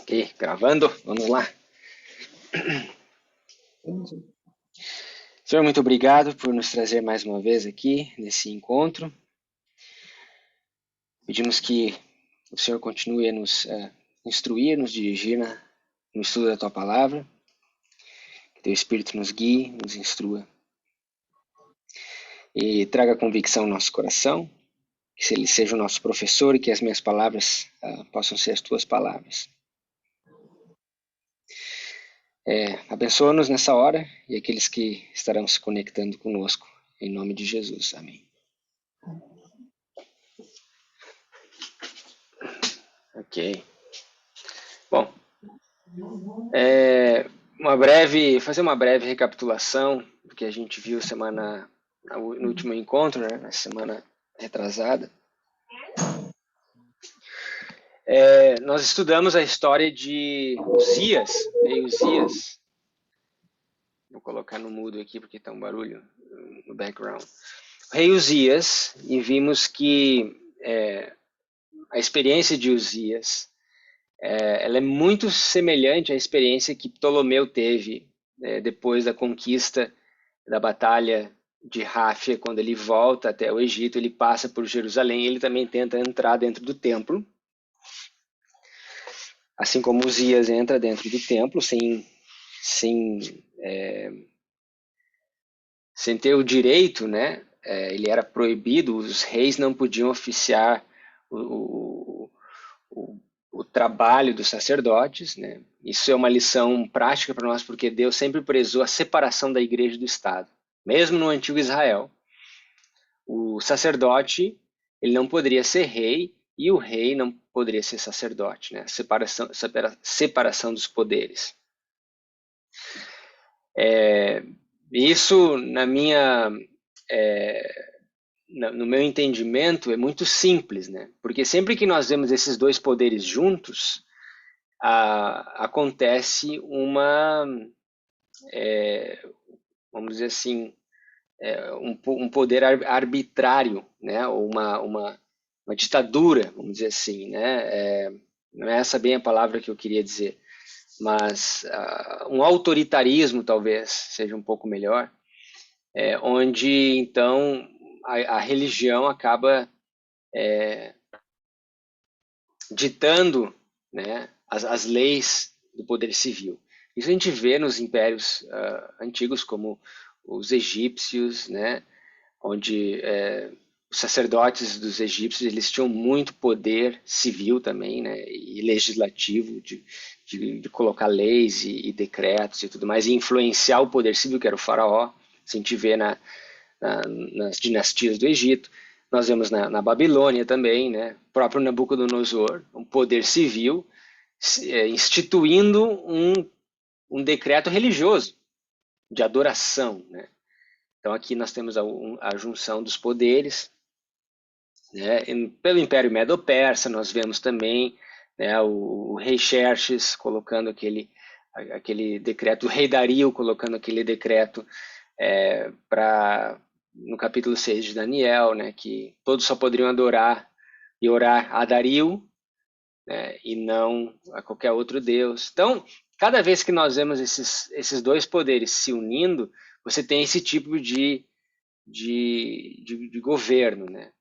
Ok, gravando, vamos lá. Entendi. Senhor, muito obrigado por nos trazer mais uma vez aqui nesse encontro. Pedimos que o Senhor continue a nos instruir, nos dirigir no estudo da Tua Palavra. Que Teu Espírito nos guie, nos instrua. E traga convicção ao nosso coração. Que Ele seja o nosso professor e que as minhas palavras possam ser as Tuas palavras. Abençoa-nos nessa hora e aqueles que estarão se conectando conosco. Em nome de Jesus. Amém. Ok. Bom, fazer uma breve recapitulação do que a gente viu no último encontro, né, na semana retrasada. Nós estudamos a história de Uzias, rei Uzias. Vou colocar no mudo aqui porque está um barulho no background. O rei Uzias, e vimos que a experiência de Uzias ela é muito semelhante à experiência que Ptolomeu teve depois da conquista da batalha de Ráfia. Quando ele volta até o Egito, ele passa por Jerusalém, ele também tenta entrar dentro do templo, assim como Uzias entra dentro do templo sem ter o direito, né? Ele era proibido, os reis não podiam oficiar o trabalho dos sacerdotes, né? Isso é uma lição prática para nós, porque Deus sempre prezou a separação da igreja do Estado. Mesmo no antigo Israel, o sacerdote ele não poderia ser rei e o rei não poderia ser sacerdote, né? Separação dos poderes. Isso, no meu entendimento, é muito simples, né? Porque sempre que nós vemos esses dois poderes juntos, acontece vamos dizer assim, um poder arbitrário, né? Ou uma ditadura, vamos dizer assim, né? Não é essa bem a palavra que eu queria dizer, mas um autoritarismo talvez seja um pouco melhor, onde então a religião acaba ditando, né, as leis do poder civil. Isso a gente vê nos impérios antigos, como os egípcios, né, onde os sacerdotes dos egípcios eles tinham muito poder civil também, né, e legislativo de colocar leis e decretos e tudo mais, e influenciar o poder civil, que era o faraó. Isso a gente vê nas dinastias do Egito. Nós vemos na Babilônia também, né? O próprio Nabucodonosor, um poder civil, instituindo um decreto religioso de adoração, né? Então aqui nós temos a junção dos poderes, né? Pelo Império Medo-Persa nós vemos também, né, o rei Xerxes colocando aquele decreto, o rei Dario colocando aquele decreto no capítulo 6 de Daniel, né, que todos só poderiam adorar e orar a Dario, né, e não a qualquer outro deus. Então, cada vez que nós vemos esses dois poderes se unindo, você tem esse tipo de governo, né?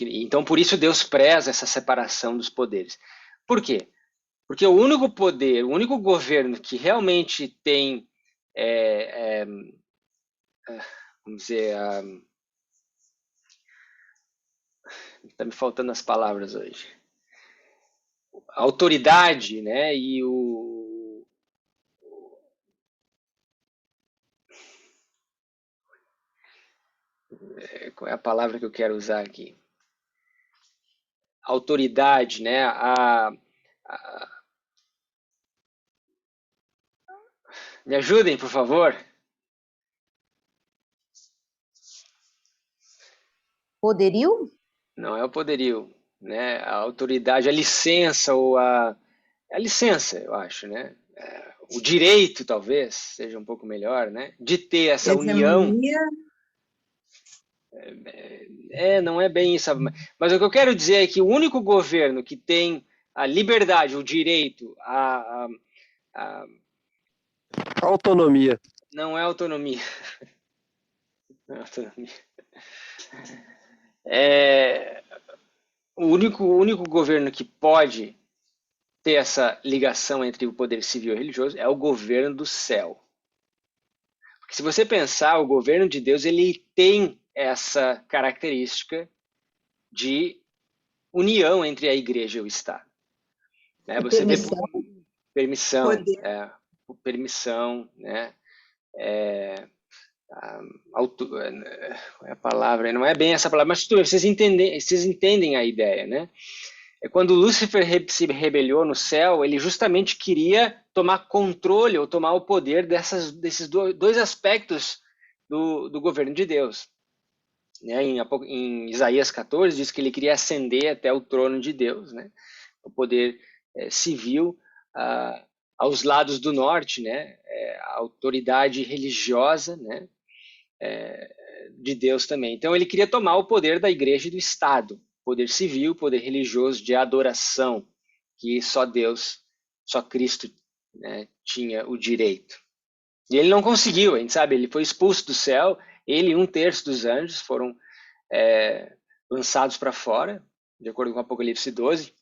Então, por isso Deus preza essa separação dos poderes. Por quê? Porque o único poder, o único governo que realmente tem vamos dizer, está me faltando as palavras hoje, a autoridade, né, e qual é a palavra que eu quero usar aqui? Autoridade, né, me ajudem, por favor. Poderio? Não é o poderio, né? A autoridade, a licença ou a licença, eu acho, né? O direito, talvez, seja um pouco melhor, né? De ter essa união. Hegemonia? Não é bem isso. Mas o que eu quero dizer é que o único governo que tem a liberdade, o direito, a- Autonomia. não é autonomia. Não é autonomia. É, o único governo que pode ter essa ligação entre o poder civil e religioso é o governo do céu. Porque se você pensar, o governo de Deus ele tem essa característica de união entre a igreja e o Estado. Né? E Você vê permissão, permissão, poder. permissão, né? Qual é a palavra? Não é bem essa palavra, mas vocês entendem a ideia, né? É quando Lúcifer se rebelou no céu, ele justamente queria tomar controle ou tomar o poder desses dois aspectos do governo de Deus. Né? Em Isaías 14 diz que ele queria ascender até o trono de Deus, né? O poder civil aos lados do norte, né? A autoridade religiosa, né? De Deus também. Então ele queria tomar o poder da igreja e do Estado, poder civil, poder religioso de adoração, que só Deus, só Cristo, né, tinha o direito. E ele não conseguiu, a gente sabe, ele foi expulso do céu, ele e um terço dos anjos foram lançados para fora, de acordo com Apocalipse 12.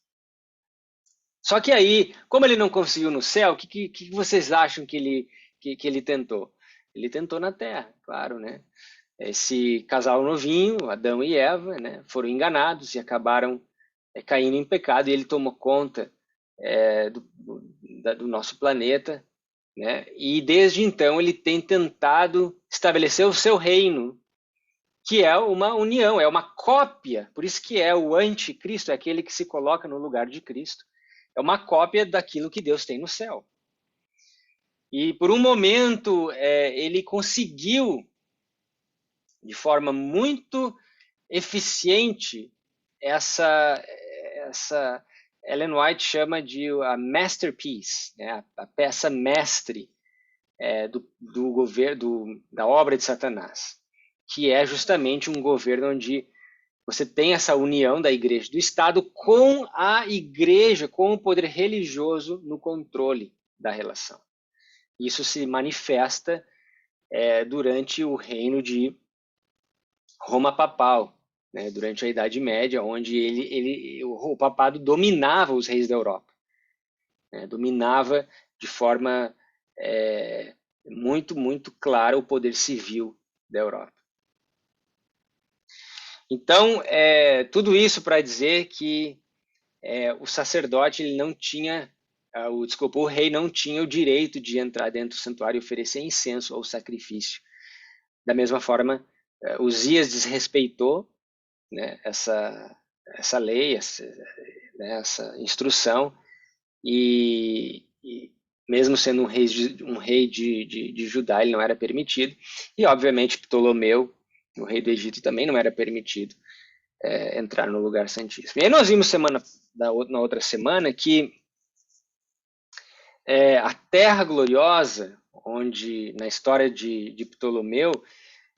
Só que aí, como ele não conseguiu no céu, o que vocês acham que ele tentou? Ele tentou na terra, claro, né? Esse casal novinho, Adão e Eva, né, foram enganados e acabaram caindo em pecado, e ele tomou conta do nosso planeta, né? E desde então ele tem tentado estabelecer o seu reino, que é uma união, é uma cópia, por isso que é o anticristo, é aquele que se coloca no lugar de Cristo, é uma cópia daquilo que Deus tem no céu. E por um momento ele conseguiu, de forma muito eficiente, essa Ellen White chama de a masterpiece, né? A peça mestre do governo, da obra de Satanás, que é justamente um governo onde você tem essa união da igreja e do Estado com a igreja, com o poder religioso no controle da relação. Isso se manifesta durante o reino de Roma papal, né, durante a Idade Média, onde o papado dominava os reis da Europa, né, dominava de forma muito, muito clara o poder civil da Europa. Então, tudo isso para dizer que o sacerdote ele não tinha, o rei não tinha o direito de entrar dentro do santuário e oferecer incenso ou sacrifício. Da mesma forma, Uzias desrespeitou, né, essa lei, essa instrução, e mesmo sendo um rei de Judá, ele não era permitido. E, obviamente, Ptolomeu, o rei do Egito, também não era permitido entrar no lugar santíssimo. E aí nós vimos na outra semana que a Terra Gloriosa, onde na história de Ptolomeu,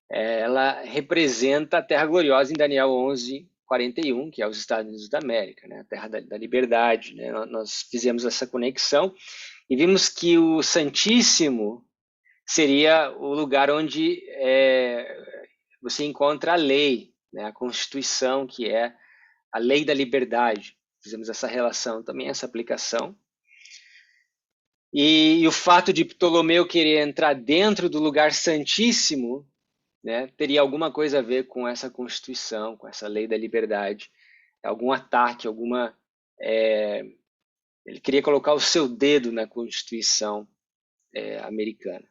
ela representa a Terra Gloriosa em Daniel 11:41, que é os Estados Unidos da América, né? A Terra da Liberdade. Né? Nós fizemos essa conexão e vimos que o Santíssimo seria o lugar onde você encontra a lei, né? A Constituição, que é a lei da liberdade. Fizemos essa relação também, essa aplicação. E o fato de Ptolomeu querer entrar dentro do lugar santíssimo, né, teria alguma coisa a ver com essa Constituição, com essa lei da liberdade, algum ataque, ele queria colocar o seu dedo na Constituição americana.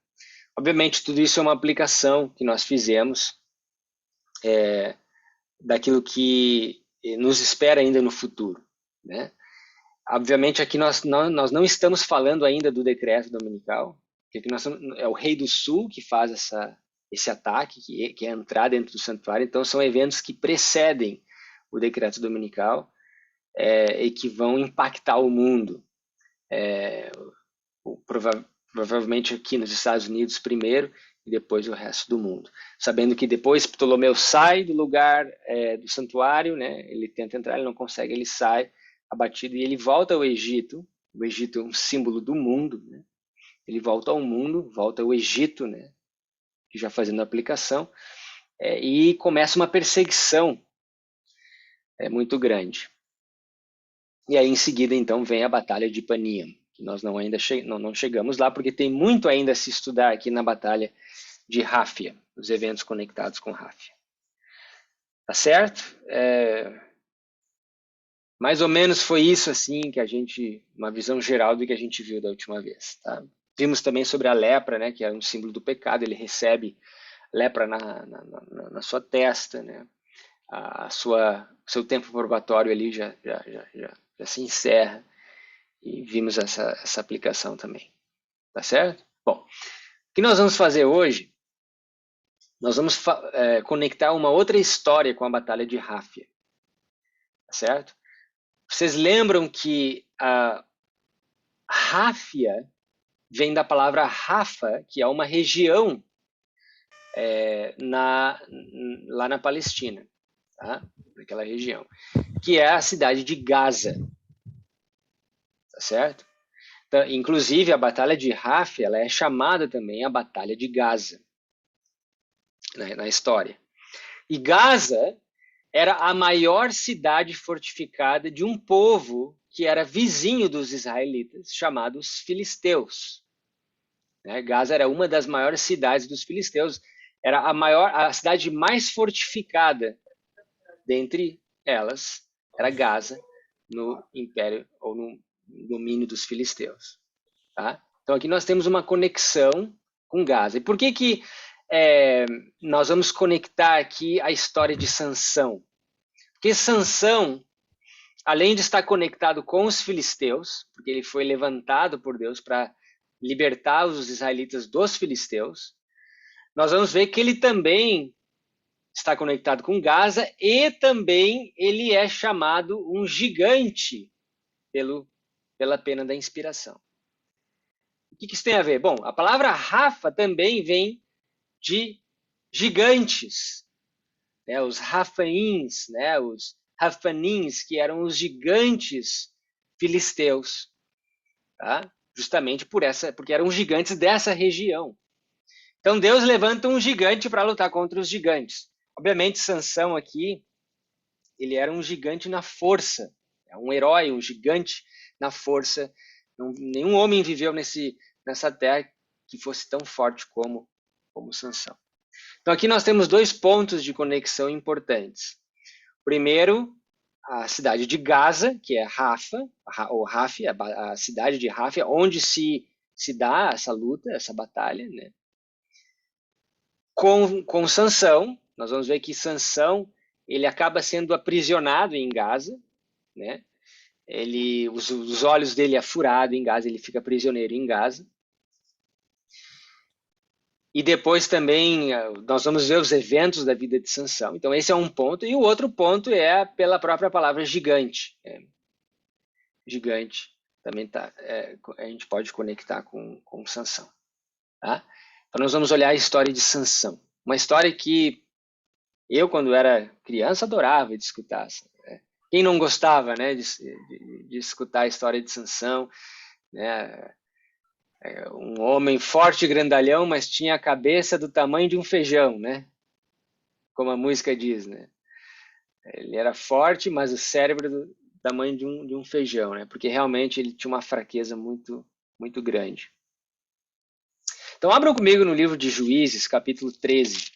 Obviamente, tudo isso é uma aplicação que nós fizemos daquilo que nos espera ainda no futuro, né? Obviamente, aqui nós não estamos falando ainda do decreto dominical, porque é o rei do sul que faz esse ataque, que é entrar dentro do santuário. Então, são eventos que precedem o decreto dominical e que vão impactar o mundo. Provavelmente aqui nos Estados Unidos primeiro e depois o resto do mundo. Sabendo que depois Ptolomeu sai do lugar do santuário, né? Ele tenta entrar, ele não consegue, ele sai, abatido e ele volta ao Egito. O Egito é um símbolo do mundo, né? Ele volta ao mundo, volta ao Egito, né? Já fazendo a aplicação, e começa uma perseguição muito grande. E aí, em seguida, então, vem a Batalha de Ipaniam, que nós ainda não chegamos lá, porque tem muito ainda a se estudar aqui na Batalha de Ráfia, os eventos conectados com Ráfia. Tá certo? Mais ou menos foi isso, assim, uma visão geral do que a gente viu da última vez, tá? Vimos também sobre a lepra, né, que é um símbolo do pecado, ele recebe lepra na sua testa, né? Seu tempo probatório ali já se encerra, e vimos essa aplicação também, tá certo? Bom, o que nós vamos fazer hoje, nós vamos conectar uma outra história com a Batalha de Ráfia, tá certo? Vocês lembram que a Ráfia vem da palavra Rafa, que é uma região lá na Palestina, tá? Naquela região, que é a cidade de Gaza, tá certo? Então, inclusive, a Batalha de Ráfia, ela é chamada também a Batalha de Gaza, né, na história. E Gaza era a maior cidade fortificada de um povo que era vizinho dos israelitas, chamados filisteus. Gaza era uma das maiores cidades dos filisteus, era a cidade mais fortificada dentre elas, era Gaza, no império ou no domínio dos filisteus. Tá? Então aqui nós temos uma conexão com Gaza. E por que nós vamos conectar aqui a história de Sansão? Porque Sansão, além de estar conectado com os filisteus, porque ele foi levantado por Deus para libertar os israelitas dos filisteus, nós vamos ver que ele também está conectado com Gaza e também ele é chamado um gigante pela pena da inspiração. O que isso tem a ver? Bom, a palavra Rafa também vem de gigantes, né? Os Rafaíns, né? Os Rafanins, que eram os gigantes filisteus, tá? Justamente porque eram gigantes dessa região. Então Deus levanta um gigante para lutar contra os gigantes. Obviamente, Sansão aqui, ele era um gigante na força, um herói, um gigante na força. Nenhum homem viveu nessa terra que fosse tão forte como Sansão. Então aqui nós temos dois pontos de conexão importantes. Primeiro, a cidade de Gaza, que é Rafa, ou Ráfia, a cidade de Ráfia, onde se dá essa luta, essa batalha, né? Com Sansão, nós vamos ver que Sansão, ele acaba sendo aprisionado em Gaza, né? Os olhos dele é furado em Gaza, ele fica prisioneiro em Gaza. E depois também nós vamos ver os eventos da vida de Sansão. Então esse é um ponto. E o outro ponto é pela própria palavra gigante. Gigante também a gente pode conectar com Sansão. Tá? Então nós vamos olhar a história de Sansão. Uma história que eu, quando era criança, adorava de escutar. Quem não gostava, né, de escutar a história de Sansão, né? Um homem forte e grandalhão, mas tinha a cabeça do tamanho de um feijão, né? Como a música diz, né? Ele era forte, mas o cérebro do tamanho de um feijão, né? Porque realmente ele tinha uma fraqueza muito, muito grande. Então abram comigo no livro de Juízes, capítulo 13.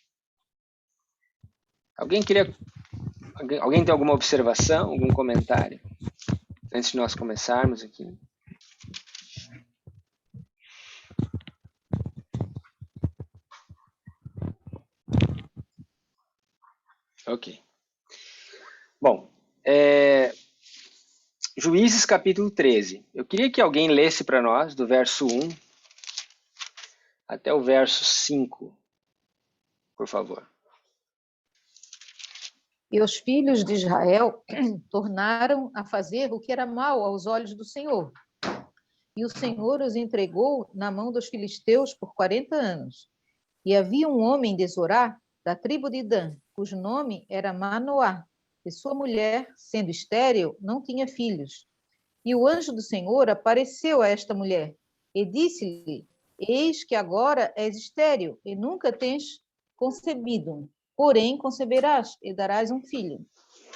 Alguém tem alguma observação, algum comentário? Antes de nós começarmos aqui. Ok. Bom, Juízes capítulo 13. Eu queria que alguém lesse para nós, do verso 1 até o verso 5, por favor. E os filhos de Israel tornaram a fazer o que era mal aos olhos do Senhor. E o Senhor os entregou na mão dos filisteus por 40 anos. E havia um homem de Zorá, da tribo de Dan, cujo nome era Manoá, e sua mulher, sendo estéril, não tinha filhos. E o anjo do Senhor apareceu a esta mulher e disse-lhe: Eis que agora és estéril e nunca tens concebido, porém conceberás e darás um filho.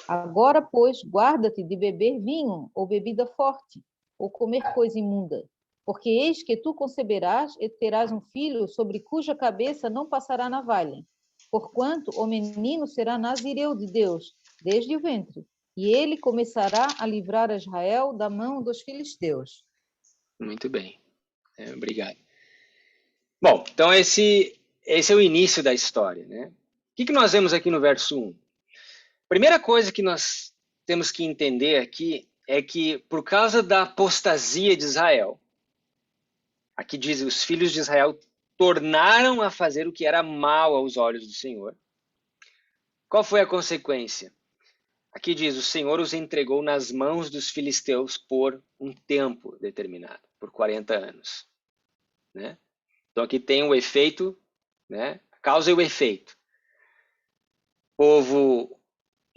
Agora, pois, guarda-te de beber vinho ou bebida forte, ou comer coisa imunda, porque eis que tu conceberás e terás um filho sobre cuja cabeça não passará navalha. Porquanto o menino será nazireu de Deus desde o ventre, e ele começará a livrar a Israel da mão dos filisteus. Muito bem. Obrigado. Bom, então esse é o início da história, né? O que nós vemos aqui no verso 1? Primeira coisa que nós temos que entender aqui é que por causa da apostasia de Israel, aqui diz, os filhos de Israel tornaram a fazer o que era mal aos olhos do Senhor. Qual foi a consequência? Aqui diz, o Senhor os entregou nas mãos dos filisteus por um tempo determinado, por 40 anos. Né? Então aqui tem o efeito, né? A causa e o efeito. Povo...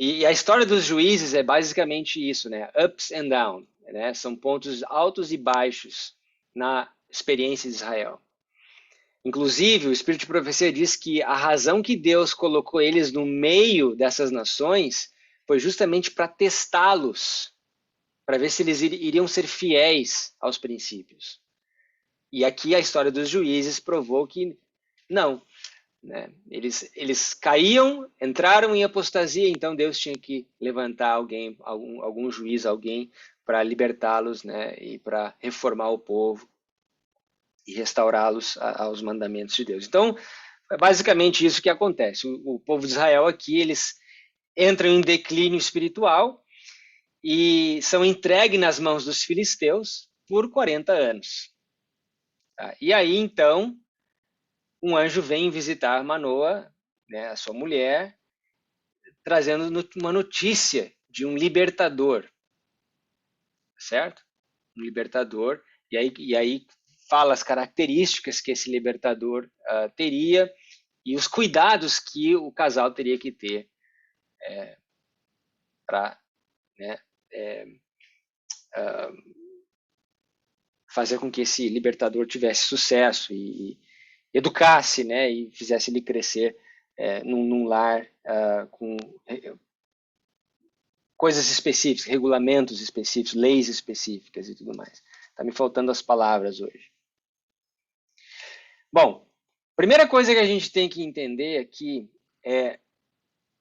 E a história dos juízes é basicamente isso, né? Ups and down, né? São pontos altos e baixos na experiência de Israel. Inclusive, o Espírito de Profecia diz que a razão que Deus colocou eles no meio dessas nações foi justamente para testá-los, para ver se eles iriam ser fiéis aos princípios. E aqui a história dos juízes provou que não. Né? Eles caíam, entraram em apostasia, então Deus tinha que levantar algum juiz, alguém para libertá-los, né? E para reformar o povo e restaurá-los aos mandamentos de Deus. Então, é basicamente isso que acontece. O povo de Israel aqui, eles entram em declínio espiritual e são entregues nas mãos dos filisteus por 40 anos. Tá? E aí, então, um anjo vem visitar Manoa, né, a sua mulher, trazendo uma notícia de um libertador, certo? Um libertador, e aí fala as características que esse libertador teria e os cuidados que o casal teria que ter para, né, fazer com que esse libertador tivesse sucesso e educasse, né, e fizesse ele crescer num lar com coisas específicas, regulamentos específicos, leis específicas e tudo mais. Está me faltando as palavras hoje. Bom, primeira coisa que a gente tem que entender aqui é,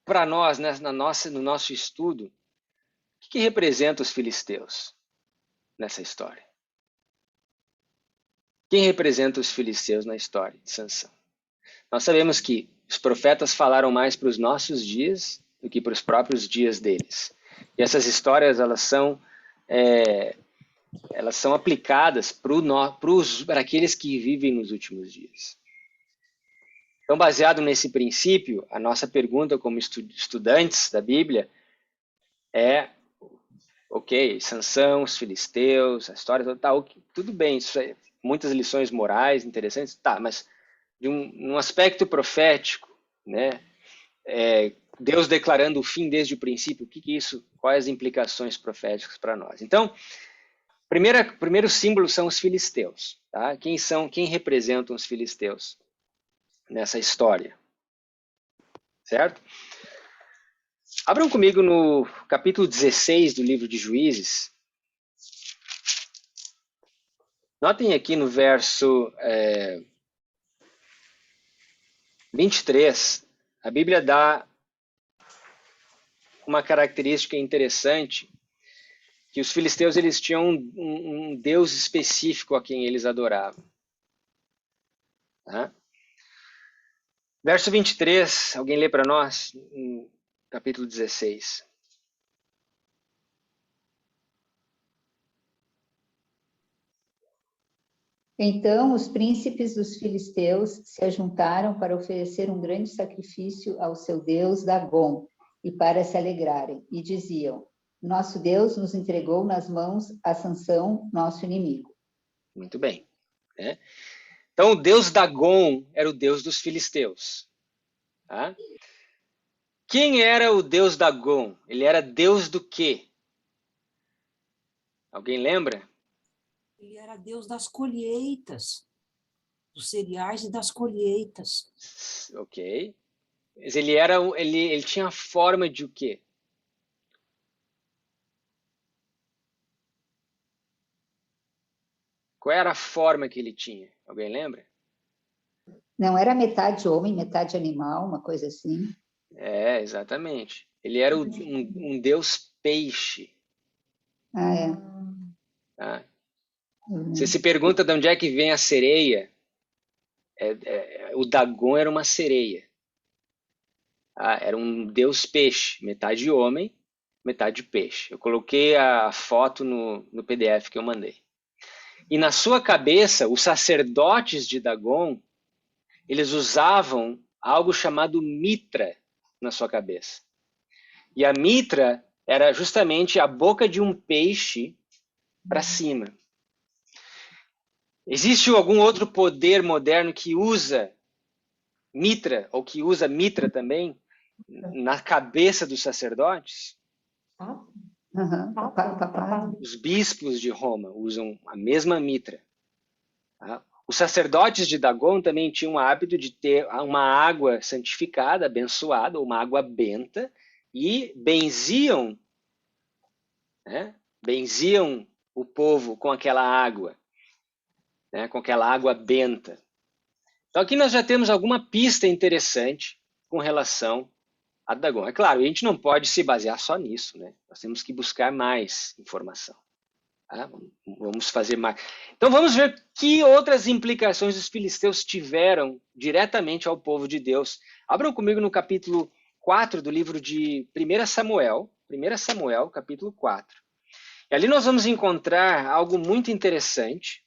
para nós, né, no nosso estudo, o que representa os filisteus nessa história? Quem representa os filisteus na história de Sansão? Nós sabemos que os profetas falaram mais para os nossos dias do que para os próprios dias deles. E essas histórias, elas são aplicadas para aqueles que vivem nos últimos dias. Então, baseado nesse princípio, a nossa pergunta como estudantes da Bíblia é, ok, Sansão, os filisteus, a história, tá, tudo bem, isso é, muitas lições morais interessantes, tá, mas de um aspecto profético, né, Deus declarando o fim desde o princípio, quais as implicações proféticas para nós? Então, primeiro símbolo são os filisteus, tá? Quem representam os filisteus nessa história? Certo? Abram comigo no capítulo 16 do livro de Juízes. Notem aqui no verso 23, a Bíblia dá uma característica interessante, que os filisteus eles tinham um Deus específico a quem eles adoravam. Tá? Verso 23, alguém lê para nós? No capítulo 16. Então os príncipes dos filisteus se ajuntaram para oferecer um grande sacrifício ao seu deus Dagom e para se alegrarem, e diziam: Nosso Deus nos entregou nas mãos a Sansão, nosso inimigo. Muito bem. Né? Então o deus Dagom era o deus dos filisteus. Tá? Quem era o deus Dagon? Ele era deus do quê? Alguém lembra? Ele era Deus das colheitas, dos cereais e das colheitas. Ok. Mas ele tinha a forma de o quê? Qual era a forma que ele tinha? Alguém lembra? Não era metade homem, metade animal, uma coisa assim? É, exatamente. Ele era um deus peixe. Ah, é. Tá? Você se pergunta de onde é que vem a sereia? O Dagon era uma sereia. Tá? Era um deus peixe, metade homem, metade peixe. Eu coloquei a foto no PDF que eu mandei. E na sua cabeça, os sacerdotes de Dagon, eles usavam algo chamado mitra na sua cabeça. E a mitra era justamente a boca de um peixe para cima. Existe algum outro poder moderno que usa mitra, ou que usa mitra também, na cabeça dos sacerdotes? Os bispos de Roma usam a mesma mitra. Tá? Os sacerdotes de Dagon também tinham o hábito de ter uma água santificada, abençoada, uma água benta, e benziam, né? Benziam o povo com aquela água, né? Com aquela água benta. Então aqui nós já temos alguma pista interessante com relação a Dagon. É claro, a gente não pode se basear só nisso, né? Nós temos que buscar mais informação. Tá? Vamos fazer mais. Então vamos ver que outras implicações os filisteus tiveram diretamente ao povo de Deus. Abram comigo no capítulo 4 do livro de 1 Samuel, capítulo 4. E ali nós vamos encontrar algo muito interessante,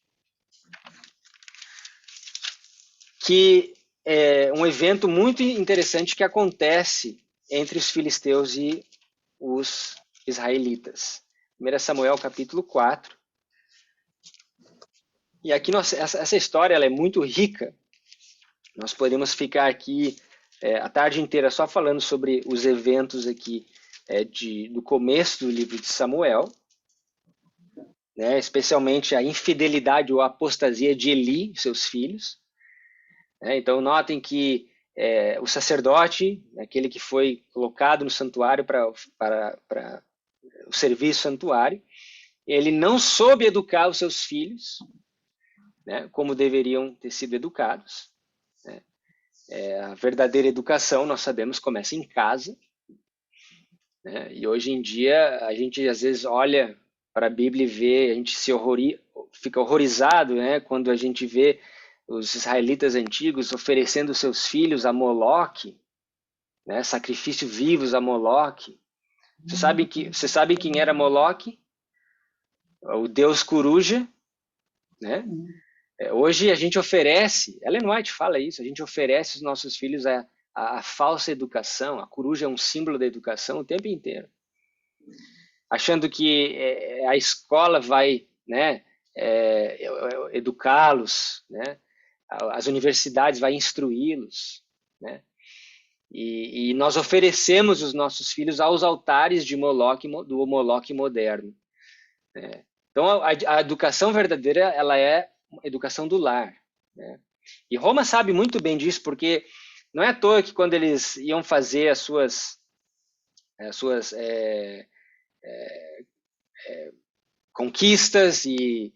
que é um evento muito interessante que acontece entre os filisteus e os israelitas. 1 Samuel capítulo 4. E aqui essa história ela é muito rica. Nós podemos ficar aqui a tarde inteira só falando sobre os eventos aqui do começo do livro de Samuel, né, especialmente a infidelidade ou a apostasia de Eli e seus filhos. Então notem que o sacerdote, aquele que foi colocado no santuário para o serviço santuário, ele não soube educar os seus filhos, né, como deveriam ter sido educados. Né? A verdadeira educação, nós sabemos, começa em casa. Né? E hoje em dia, a gente às vezes olha para a Bíblia e vê, a gente fica horrorizado, né, quando a gente vê os israelitas antigos oferecendo seus filhos a Moloque, né, sacrifício vivos a Moloque. Você sabe quem era Moloque? O deus coruja, né? Hoje a gente oferece, Ellen White fala isso, a gente oferece os nossos filhos a falsa educação, a coruja é um símbolo da educação o tempo inteiro. Achando que a escola vai, né, educá-los, né? As universidades vão instruí-los, né? E nós oferecemos os nossos filhos aos altares do Moloque moderno. Né? Então, a educação verdadeira ela é a educação do lar. Né? E Roma sabe muito bem disso, porque não é à toa que quando eles iam fazer as suas conquistas e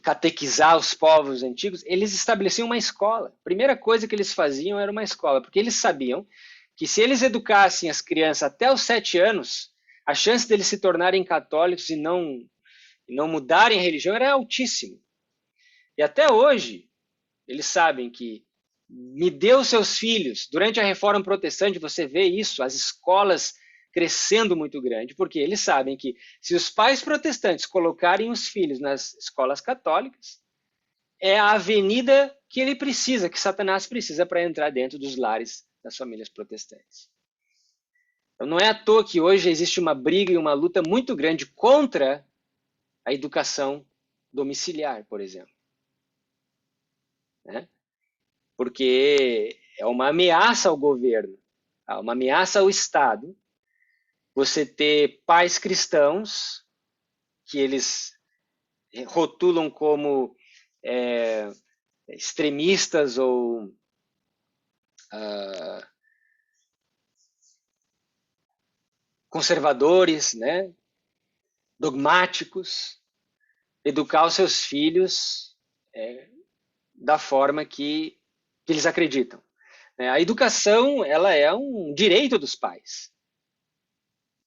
catequizar os povos antigos, eles estabeleciam uma escola. A primeira coisa que eles faziam era uma escola, porque eles sabiam que se eles educassem as crianças até os 7 anos, a chance deles se tornarem católicos e não mudarem a religião era altíssima. E até hoje, eles sabem que me dê os seus filhos. Durante a Reforma Protestante, você vê isso, as escolas crescendo muito grande, porque eles sabem que se os pais protestantes colocarem os filhos nas escolas católicas, é a avenida que ele precisa, que Satanás precisa para entrar dentro dos lares das famílias protestantes. Então, não é à toa que hoje existe uma briga e uma luta muito grande contra a educação domiciliar, por exemplo. Né? Porque é uma ameaça ao governo. uma ameaça ao Estado, você ter pais cristãos, que eles rotulam como extremistas ou conservadores, né? Dogmáticos, educar os seus filhos da forma que eles acreditam. A educação, ela é um direito dos pais.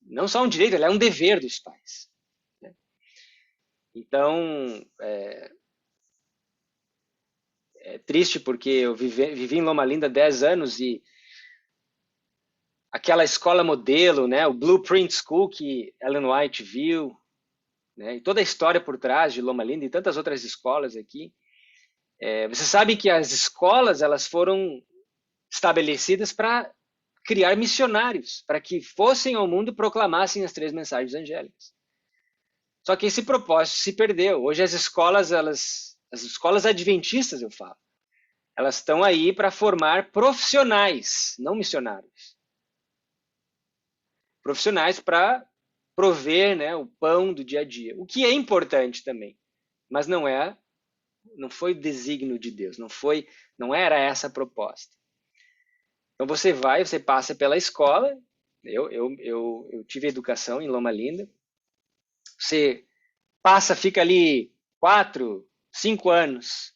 Não só um direito, ela é um dever dos pais. Então, é triste porque eu vivi em Loma Linda 10 anos e aquela escola modelo, né, o Blueprint School que Ellen White viu, né, e toda a história por trás de Loma Linda e tantas outras escolas aqui. Você sabe que as escolas elas foram estabelecidas para criar missionários, para que fossem ao mundo e proclamassem as 3 mensagens angélicas. Só que esse propósito se perdeu. Hoje as escolas adventistas, eu falo, elas estão aí para formar profissionais, não missionários. Profissionais para prover, né, o pão do dia a dia. O que é importante também, mas não foi desígnio de Deus, não era essa a proposta. Então você passa pela escola, eu tive educação em Loma Linda, você fica ali 4, 5 anos,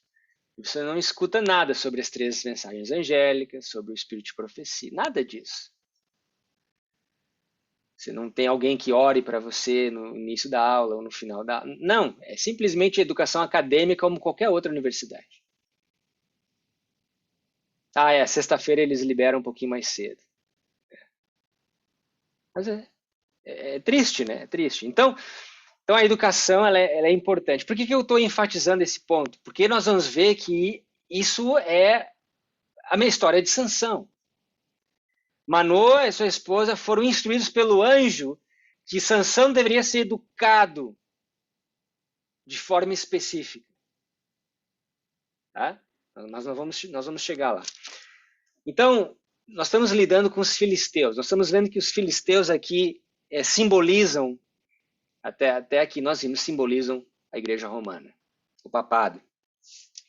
e você não escuta nada sobre as 3 mensagens angélicas, sobre o espírito de profecia, nada disso. Você não tem alguém que ore para você no início da aula ou no final da aula. Não, é simplesmente educação acadêmica como qualquer outra universidade. Sexta-feira eles liberam um pouquinho mais cedo. Mas é triste, né? É triste. Então a educação ela é importante. Por que eu estou enfatizando esse ponto? Porque nós vamos ver que isso é a minha história de Sansão. Manoa e sua esposa foram instruídos pelo anjo que Sansão deveria ser educado de forma específica. Tá? Nós vamos chegar lá. Então, nós estamos lidando com os filisteus. Nós estamos vendo que os filisteus aqui simbolizam, até aqui nós vimos, simbolizam a igreja romana, o papado.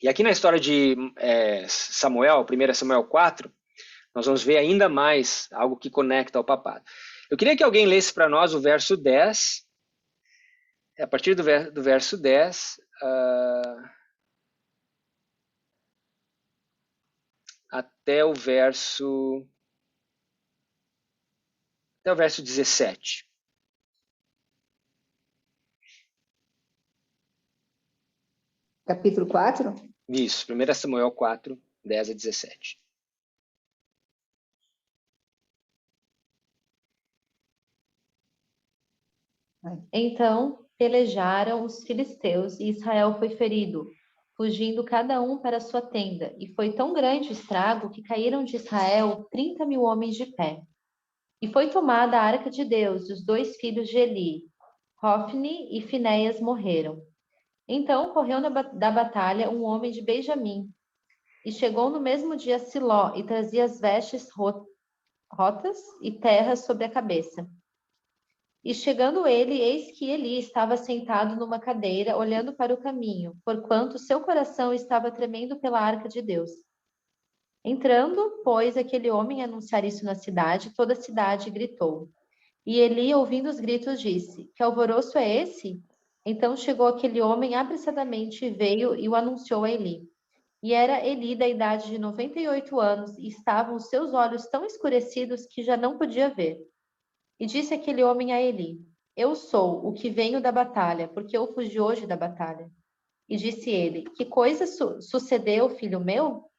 E aqui na história de Samuel, 1 Samuel 4, nós vamos ver ainda mais algo que conecta ao papado. Eu queria que alguém lesse para nós o verso 10, a partir do verso 10, até o verso 17. Capítulo 4? Isso, 1 Samuel 4, 10 a 17. Então pelejaram os filisteus e Israel foi ferido, fugindo cada um para sua tenda. E foi tão grande o estrago que caíram de Israel 30.000 homens de pé. E foi tomada a arca de Deus, e os 2 filhos de Eli, Hofni e Finéias, morreram. Então correu da batalha um homem de Benjamim, e chegou no mesmo dia a Siló, e trazia as vestes rotas e terra sobre a cabeça. E chegando ele, eis que Eli estava sentado numa cadeira, olhando para o caminho, porquanto seu coração estava tremendo pela arca de Deus. Entrando, pois, aquele homem a anunciar isso na cidade, toda a cidade gritou. E Eli, ouvindo os gritos, disse: Que alvoroço é esse? Então chegou aquele homem apressadamente, veio e o anunciou a Eli. E era Eli da idade de 98 anos, e estavam os seus olhos tão escurecidos que já não podia ver. E disse aquele homem a Eli: Eu sou o que venho da batalha, porque eu fugi hoje da batalha. E disse ele: Que coisa sucedeu, filho meu?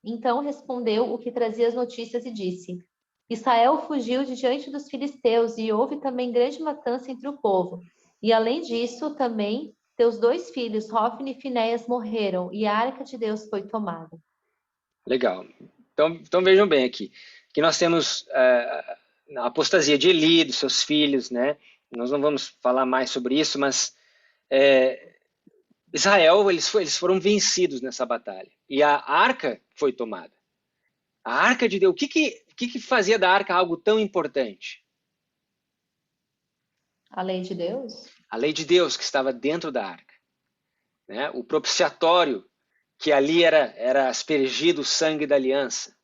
Então respondeu o que trazia as notícias e disse: Israel fugiu de diante dos filisteus e houve também grande matança entre o povo. E além disso, também teus 2 filhos, Hofni e Finéias, morreram e a arca de Deus foi tomada. Legal. Então vejam bem aqui. Aqui nós temos a apostasia de Eli, dos seus filhos, né? Nós não vamos falar mais sobre isso, mas Israel, eles foram vencidos nessa batalha. E a arca foi tomada. A arca de Deus, o que que fazia da arca algo tão importante? A lei de Deus? A lei de Deus que estava dentro da arca, né? O propiciatório, que ali era aspergido o sangue da aliança,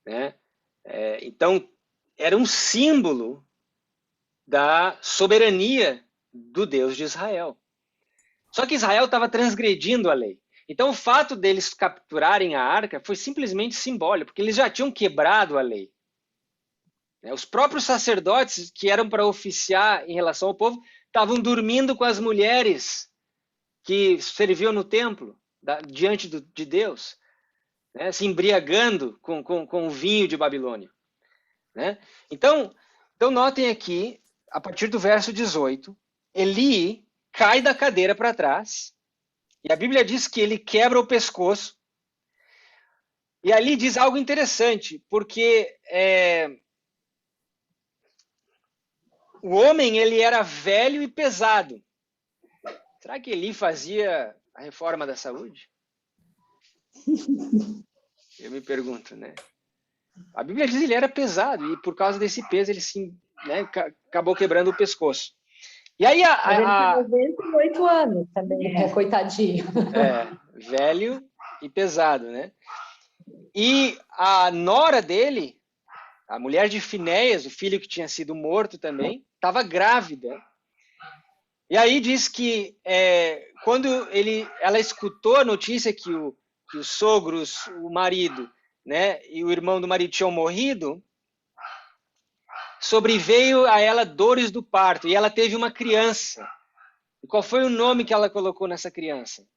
né? Então, era um símbolo da soberania do Deus de Israel. Só que Israel estava transgredindo a lei. Então, o fato deles capturarem a arca foi simplesmente simbólico, porque eles já tinham quebrado a lei. Os próprios sacerdotes que eram para oficiar em relação ao povo estavam dormindo com as mulheres que serviam no templo, diante de Deus, né? Se embriagando com o vinho de Babilônia. Né? Então, notem aqui, a partir do verso 18, Eli cai da cadeira para trás, e a Bíblia diz que ele quebra o pescoço, e ali diz algo interessante, porque o homem ele era velho e pesado. Será que Eli fazia a reforma da saúde? Eu me pergunto, né? A Bíblia diz que ele era pesado e por causa desse peso ele acabou quebrando o pescoço. E aí Mas ele tem 98 anos também, né? Coitadinho. Velho e pesado, né? E a nora dele, a mulher de Finéias, o filho que tinha sido morto também, estava grávida. E aí diz que quando ela escutou a notícia que os sogros, o marido, né, e o irmão do marido tinham morrido, sobreveio a ela dores do parto, e ela teve uma criança. E qual foi o nome que ela colocou nessa criança?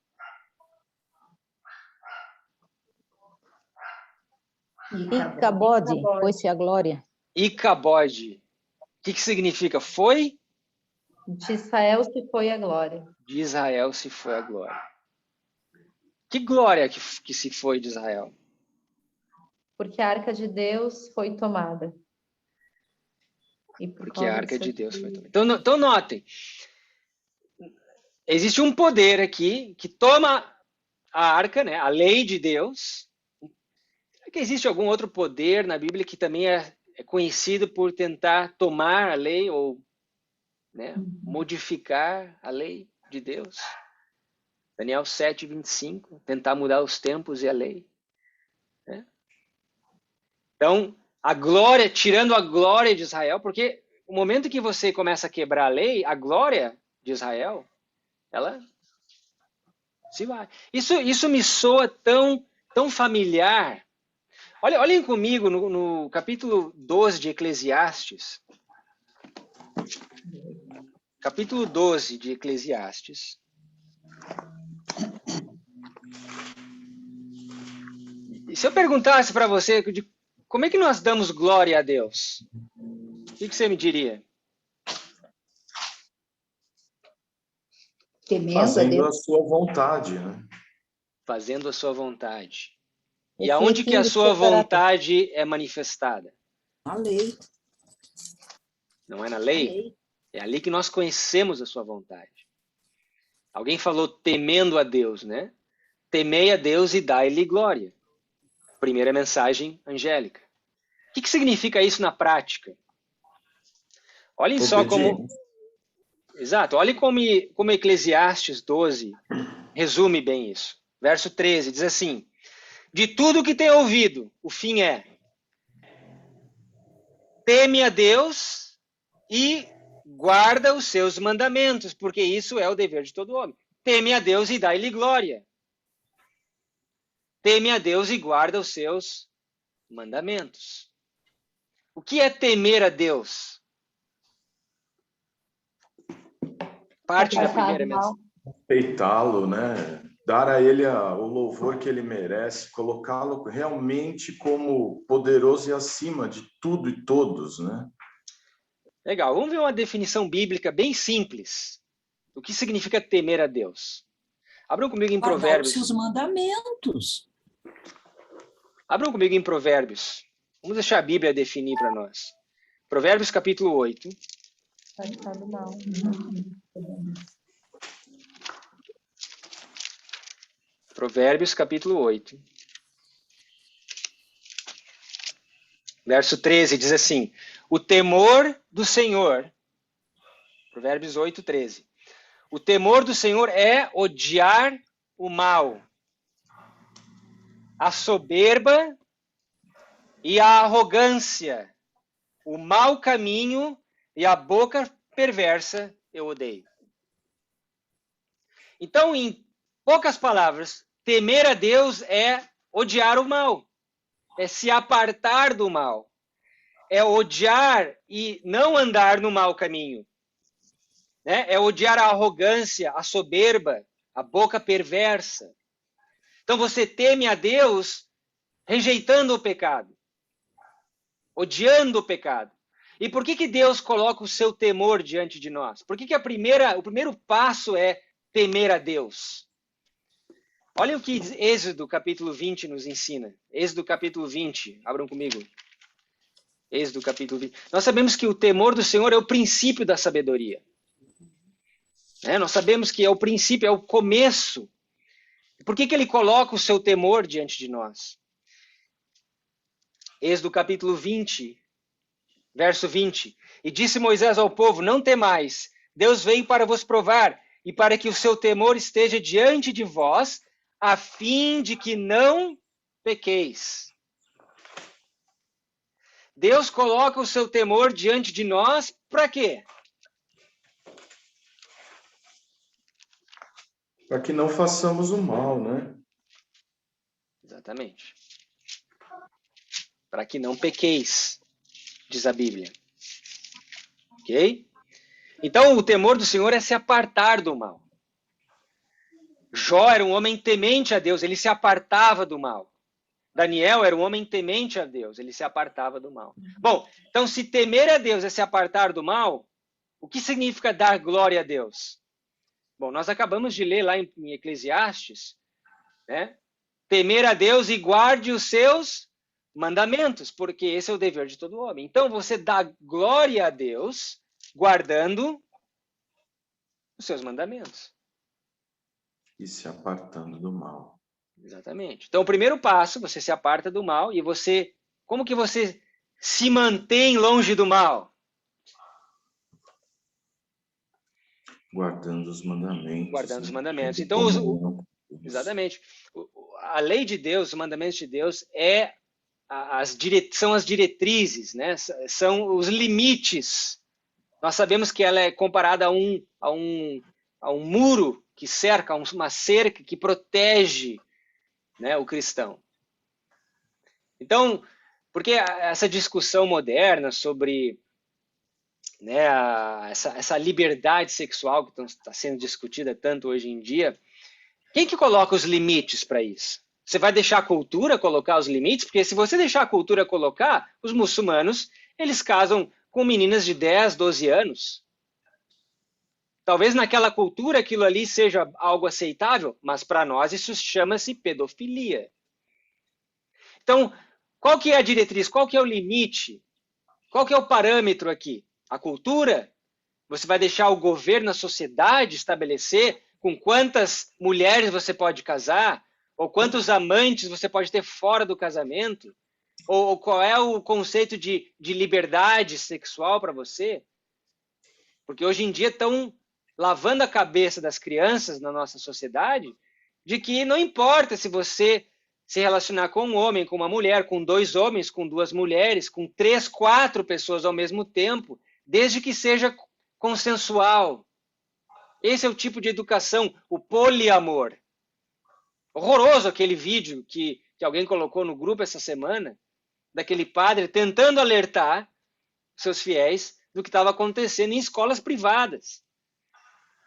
Icabode, foi-se a glória. Icabode. O que significa? Foi? De Israel se foi a glória. De Israel se foi a glória. Que glória que se foi de Israel? Porque a arca de Deus foi tomada. Porque a arca de Deus foi tomada. Então notem, existe um poder aqui que toma a arca, né, a lei de Deus. Será que existe algum outro poder na Bíblia que também é conhecido por tentar tomar a lei ou, né, modificar a lei de Deus? Daniel 7:25, tentar mudar os tempos e a lei. Né? Então, a glória, tirando a glória de Israel, porque o momento que você começa a quebrar a lei, a glória de Israel, ela se vai. Isso me soa tão familiar. Olhem comigo no capítulo 12 de Eclesiastes. Capítulo 12 de Eclesiastes. E se eu perguntasse para você como é que nós damos glória a Deus? O que você me diria? Fazendo a sua vontade, né? Fazendo a sua vontade. E aonde que a sua vontade é manifestada? Na lei. Não é na lei? É ali que nós conhecemos a sua vontade. Alguém falou temendo a Deus, né? Temei a Deus e dai-lhe glória. Primeira mensagem angélica. O que significa isso na prática? Olhem só como... Exato, olhem como Eclesiastes 12 resume bem isso. Verso 13 diz assim: de tudo que tem ouvido, o fim é: teme a Deus e guarda os seus mandamentos, porque isso é o dever de todo homem. Teme a Deus e dai-lhe glória. Teme a Deus e guarda os seus mandamentos. O que é temer a Deus? Parte da primeira mensagem. Respeitá-lo, né? Dar a ele o louvor que ele merece, colocá-lo realmente como poderoso e acima de tudo e todos, né? Legal, vamos ver uma definição bíblica bem simples. O que significa temer a Deus? Abram comigo em Provérbios. Guardar os seus mandamentos. Abram comigo em Provérbios. Vamos deixar a Bíblia definir para nós. Provérbios capítulo 8. Provérbios capítulo 8. Verso 13 diz assim: o temor do Senhor, Provérbios 8, 13. O temor do Senhor é odiar o mal, a soberba e a arrogância, o mau caminho e a boca perversa eu odeio. Então, em poucas palavras, temer a Deus é odiar o mal, é se apartar do mal, é odiar e não andar no mau caminho, né? É odiar a arrogância, a soberba, a boca perversa. Então você teme a Deus rejeitando o pecado, odiando o pecado. E por que Deus coloca o seu temor diante de nós? Por que o primeiro passo é temer a Deus? Olha o que Êxodo capítulo 20 nos ensina. Êxodo capítulo 20, abram comigo. Êxodo capítulo 20. Nós sabemos que o temor do Senhor é o princípio da sabedoria. Nós sabemos que é o princípio, é o começo. Por que ele coloca o seu temor diante de nós? Êxodo capítulo 20, verso 20. E disse Moisés ao povo: não temais, Deus veio para vos provar, e para que o seu temor esteja diante de vós, a fim de que não pequeis. Deus coloca o seu temor diante de nós para quê? Para que não façamos o mal, né? Exatamente. Para que não pequeis, diz a Bíblia. Ok? Então, o temor do Senhor é se apartar do mal. Jó era um homem temente a Deus, ele se apartava do mal. Daniel era um homem temente a Deus, ele se apartava do mal. Bom, então se temer a Deus é se apartar do mal, o que significa dar glória a Deus? Bom, nós acabamos de ler lá em Eclesiastes, né? Temer a Deus e guarde os seus mandamentos, porque esse é o dever de todo homem. Então você dá glória a Deus guardando os seus mandamentos. E se apartando do mal. Exatamente. Então o primeiro passo, você se aparta do mal e você, como que você se mantém longe do mal? Guardando os mandamentos. Guardando os mandamentos. Tendo Então, comunhão com Deus. exatamente. A lei de Deus, os mandamentos de Deus são as diretrizes, né? São os limites. Nós sabemos que ela é comparada a um muro que cerca, uma cerca que protege, né, o cristão. Então, porque essa discussão moderna sobre, né, essa liberdade sexual que está sendo discutida tanto hoje em dia, quem que coloca os limites para isso? Você vai deixar a cultura colocar os limites? Porque se você deixar a cultura colocar, os muçulmanos, eles casam com meninas de 10, 12 anos. Talvez naquela cultura aquilo ali seja algo aceitável, mas para nós isso chama-se pedofilia. Então, qual que é a diretriz? Qual que é o limite? Qual que é o parâmetro aqui? A cultura? Você vai deixar o governo, a sociedade estabelecer com quantas mulheres você pode casar? Ou quantos amantes você pode ter fora do casamento? Ou qual é o conceito de liberdade sexual para você? Porque hoje em dia estão lavando a cabeça das crianças na nossa sociedade de que não importa se você se relacionar com um homem, com uma mulher, com 2 homens, com 2 mulheres, com 3, 4 pessoas ao mesmo tempo, desde que seja consensual. Esse é o tipo de educação, o poliamor. Horroroso aquele vídeo que alguém colocou no grupo essa semana, daquele padre tentando alertar seus fiéis do que estava acontecendo em escolas privadas.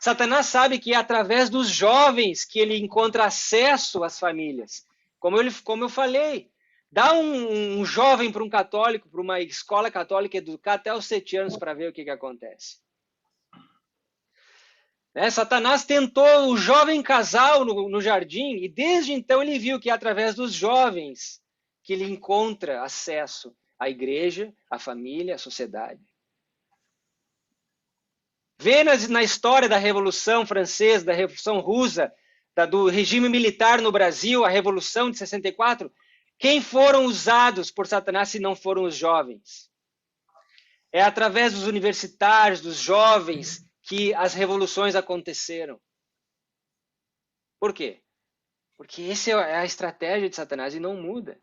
Satanás sabe que é através dos jovens que ele encontra acesso às famílias. Como eu falei, dá um jovem para um católico, para uma escola católica educar até os 7 anos para ver o que acontece. Satanás tentou o jovem casal no jardim e desde então ele viu que é através dos jovens que ele encontra acesso à igreja, à família, à sociedade. Vê na história da Revolução Francesa, da Revolução Russa, do regime militar no Brasil, a Revolução de 64, Quem foram usados por Satanás se não foram os jovens? É através dos universitários, dos jovens, que as revoluções aconteceram. Por quê? Porque essa é a estratégia de Satanás e não muda.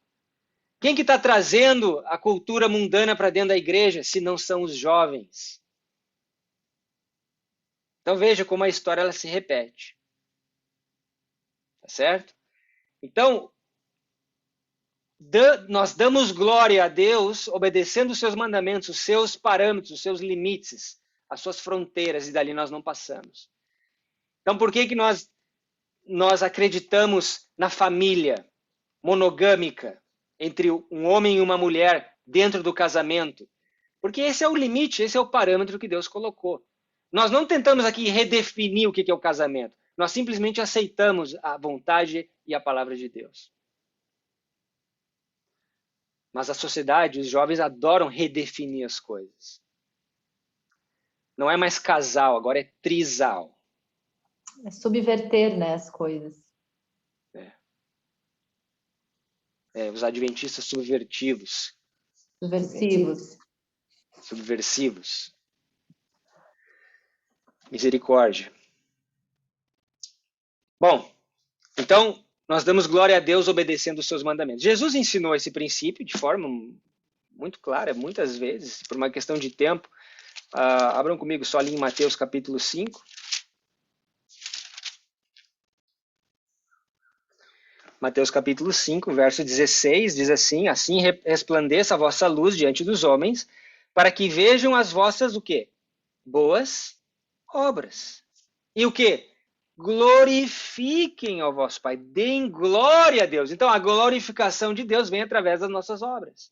Quem que está trazendo a cultura mundana para dentro da igreja, se não são os jovens? Então veja como a história ela se repete. Tá certo? Então, nós damos glória a Deus obedecendo os seus mandamentos, os seus parâmetros, os seus limites, as suas fronteiras, e dali nós não passamos. Então, por que nós acreditamos na família monogâmica entre um homem e uma mulher dentro do casamento? Porque esse é o limite, esse é o parâmetro que Deus colocou. Nós não tentamos aqui redefinir o que é o casamento. Nós simplesmente aceitamos a vontade e a palavra de Deus. Mas a sociedade, os jovens adoram redefinir as coisas. Não é mais casal, agora é trisal. É subverter, né, as coisas. Os adventistas subvertivos. Subversivos. Misericórdia. Bom, então, nós damos glória a Deus obedecendo os seus mandamentos. Jesus ensinou esse princípio de forma muito clara, muitas vezes, por uma questão de tempo. Abram comigo só ali em Mateus capítulo 5. Mateus capítulo 5, verso 16, diz assim: assim resplandeça a vossa luz diante dos homens, para que vejam as vossas, o quê? Boas obras. E o quê? Glorifiquem ao vosso Pai, deem glória a Deus. Então, a glorificação de Deus vem através das nossas obras.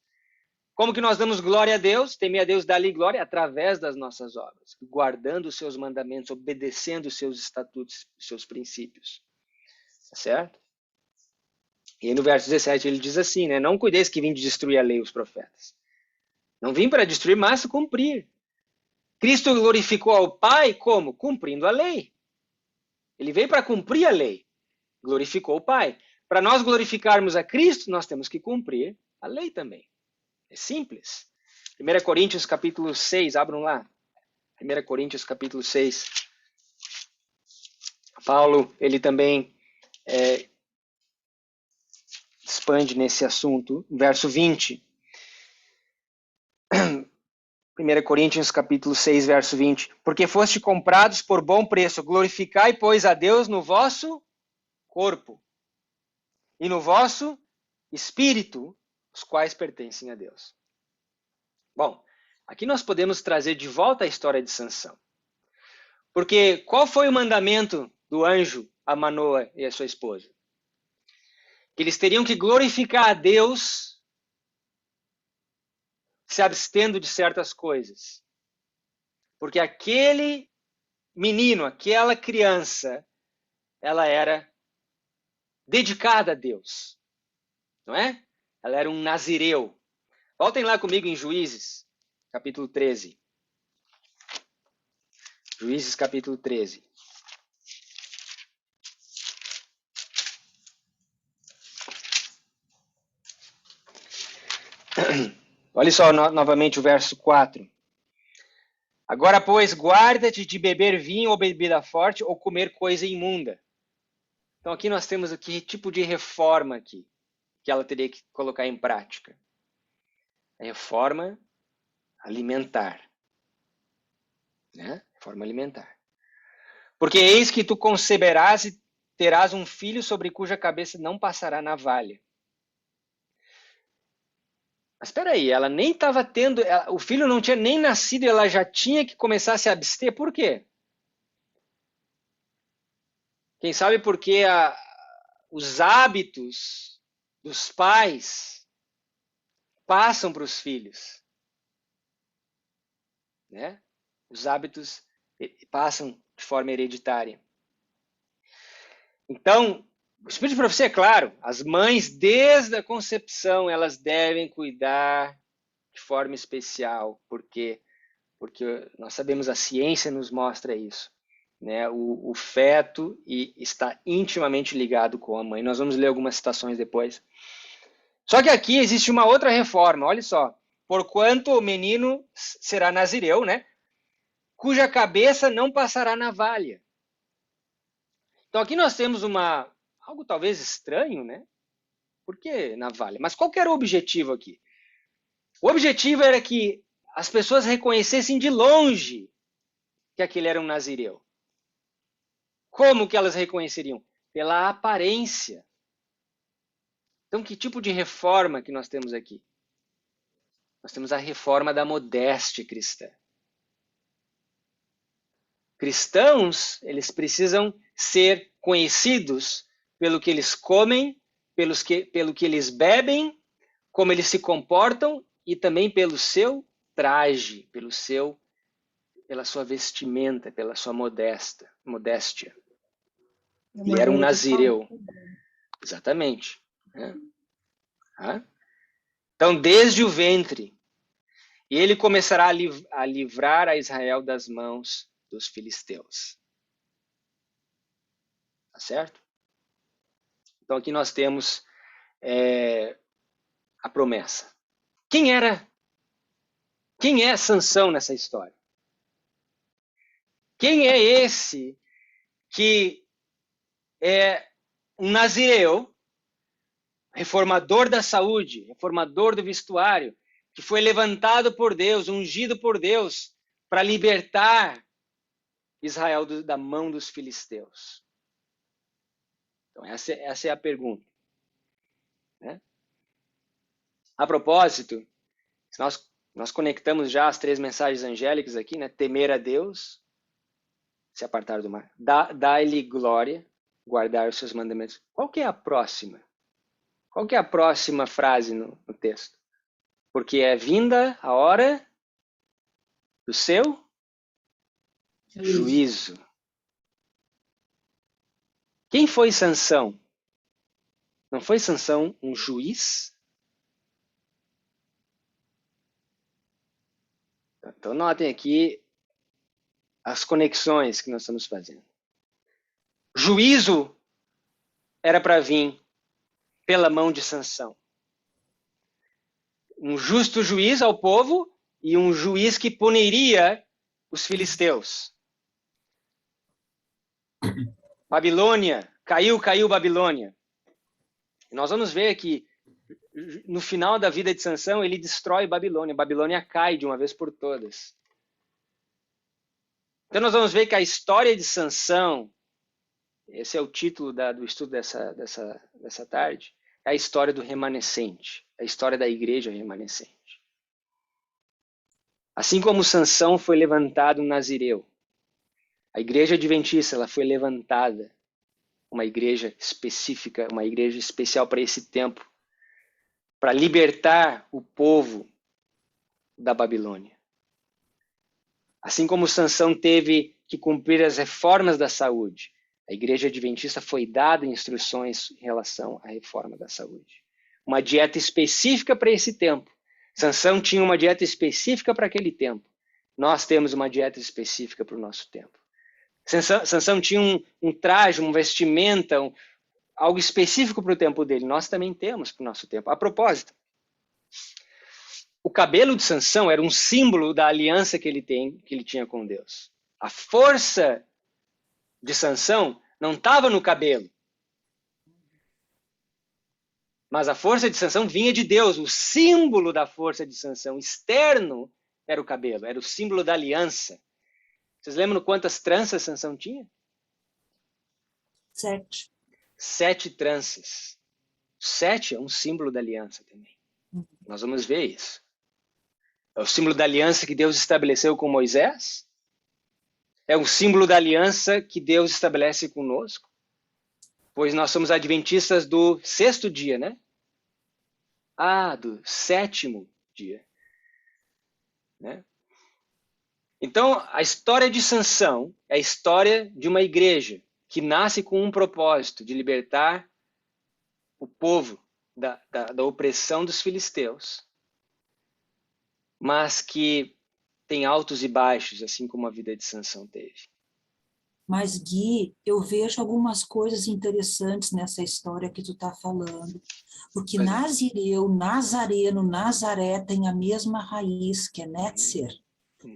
Como que nós damos glória a Deus? Temer a Deus, dá-lhe glória através das nossas obras, guardando os seus mandamentos, obedecendo os seus estatutos, os seus princípios. Tá certo? E aí no verso 17 ele diz assim, né? Não cuideis que vim de destruir a lei e os profetas. Não vim para destruir, mas cumprir. Cristo glorificou ao Pai como? Cumprindo a lei. Ele veio para cumprir a lei. Glorificou o Pai. Para nós glorificarmos a Cristo, nós temos que cumprir a lei também. É simples. 1 Coríntios capítulo 6, abram lá. 1 Coríntios capítulo 6. Paulo, ele também expande nesse assunto. Verso 20. 1 Coríntios capítulo 6, verso 20. Porque foste comprados por bom preço, glorificai, pois, a Deus no vosso corpo e no vosso espírito, os quais pertencem a Deus. Bom, aqui nós podemos trazer de volta a história de Sansão. Porque qual foi o mandamento do anjo a Manoa e a sua esposa? Que eles teriam que glorificar a Deus se abstendo de certas coisas. Porque aquele menino, aquela criança, ela era dedicada a Deus. Não é? Ela era um nazireu. Voltem lá comigo em Juízes, capítulo 13. Juízes, capítulo 13. Olha só novamente o verso 4. Agora, pois, guarda-te de beber vinho ou bebida forte ou comer coisa imunda. Então, aqui nós temos que tipo de reforma aqui que ela teria que colocar em prática. A reforma alimentar. Né? Reforma alimentar. Porque eis que tu conceberás e terás um filho sobre cuja cabeça não passará navalha. Mas espera aí, ela nem estava tendo, o filho não tinha nem nascido e ela já tinha que começar a se abster. Por quê? Quem sabe porque os hábitos dos pais passam para os filhos. Né? Os hábitos passam de forma hereditária. Então, o Espírito de Profecia é claro, as mães desde a concepção, elas devem cuidar de forma especial, porque nós sabemos, a ciência nos mostra isso. Né? O feto está intimamente ligado com a mãe. Nós vamos ler algumas citações depois. Só que aqui existe uma outra reforma, olha só. Porquanto o menino será nazireu, né? Cuja cabeça não passará navalha. Então aqui nós temos algo talvez estranho, né? Por que navalha? Mas qual que era o objetivo aqui? O objetivo era que as pessoas reconhecessem de longe que aquele era um nazireu. Como que elas reconheceriam? Pela aparência. Então, que tipo de reforma que nós temos aqui? Nós temos a reforma da modéstia cristã. Cristãos, eles precisam ser conhecidos pelo que eles comem, pelo que eles bebem, como eles se comportam e também pelo seu traje, pela sua vestimenta, pela sua modéstia. Ele era um nazireu. Exatamente. Então, desde o ventre, ele começará a livrar a Israel das mãos dos filisteus. Tá certo? Então, aqui nós temos a promessa. Quem é Sansão nessa história? Quem é esse que é um nazireu, reformador da saúde, reformador do vestuário, que foi levantado por Deus, ungido por Deus, para libertar Israel da mão dos filisteus? Então, essa é a pergunta. Né? A propósito, nós conectamos já as 3 mensagens angélicas aqui, né? Temer a Deus, se apartar do mal, dar-lhe glória, guardar os seus mandamentos. Qual que é a próxima? Qual que é a próxima frase no texto? Porque é vinda a hora do seu juízo. Quem foi Sansão? Não foi Sansão um juiz? Então notem aqui as conexões que nós estamos fazendo. Juízo era para vir pela mão de Sansão. Um justo juiz ao povo e um juiz que puniria os filisteus. Babilônia, caiu Babilônia. E nós vamos ver que no final da vida de Sansão, ele destrói Babilônia. Babilônia cai de uma vez por todas. Então nós vamos ver que a história de Sansão, esse é o título do estudo dessa tarde, é a história do remanescente, a história da igreja remanescente. Assim como Sansão foi levantado um nazireu, a igreja adventista ela foi levantada, uma igreja específica, uma igreja especial para esse tempo, para libertar o povo da Babilônia. Assim como Sansão teve que cumprir as reformas da saúde, a igreja adventista foi dada instruções em relação à reforma da saúde. Uma dieta específica para esse tempo. Sansão tinha uma dieta específica para aquele tempo. Nós temos uma dieta específica para o nosso tempo. Sansão tinha um traje, uma vestimenta, algo específico para o tempo dele. Nós também temos para o nosso tempo. A propósito, o cabelo de Sansão era um símbolo da aliança que ele tinha com Deus. A força de Sansão não estava no cabelo. Mas a força de Sansão vinha de Deus. O símbolo da força de Sansão externo era o cabelo, era o símbolo da aliança. Vocês lembram quantas tranças Sansão tinha? 7. 7 tranças. 7 é um símbolo da aliança também. Nós vamos ver isso. É o símbolo da aliança que Deus estabeleceu com Moisés. É o símbolo da aliança que Deus estabelece conosco. Pois nós somos adventistas do 6º dia, né? Do 7º dia. Né? Então, a história de Sansão é a história de uma igreja que nasce com um propósito de libertar o povo da opressão dos filisteus, mas que tem altos e baixos, assim como a vida de Sansão teve. Mas, Gui, eu vejo algumas coisas interessantes nessa história que tu está falando. Porque Pois é. Nazireu, Nazareno, Nazaré tem a mesma raiz, que é Netzer,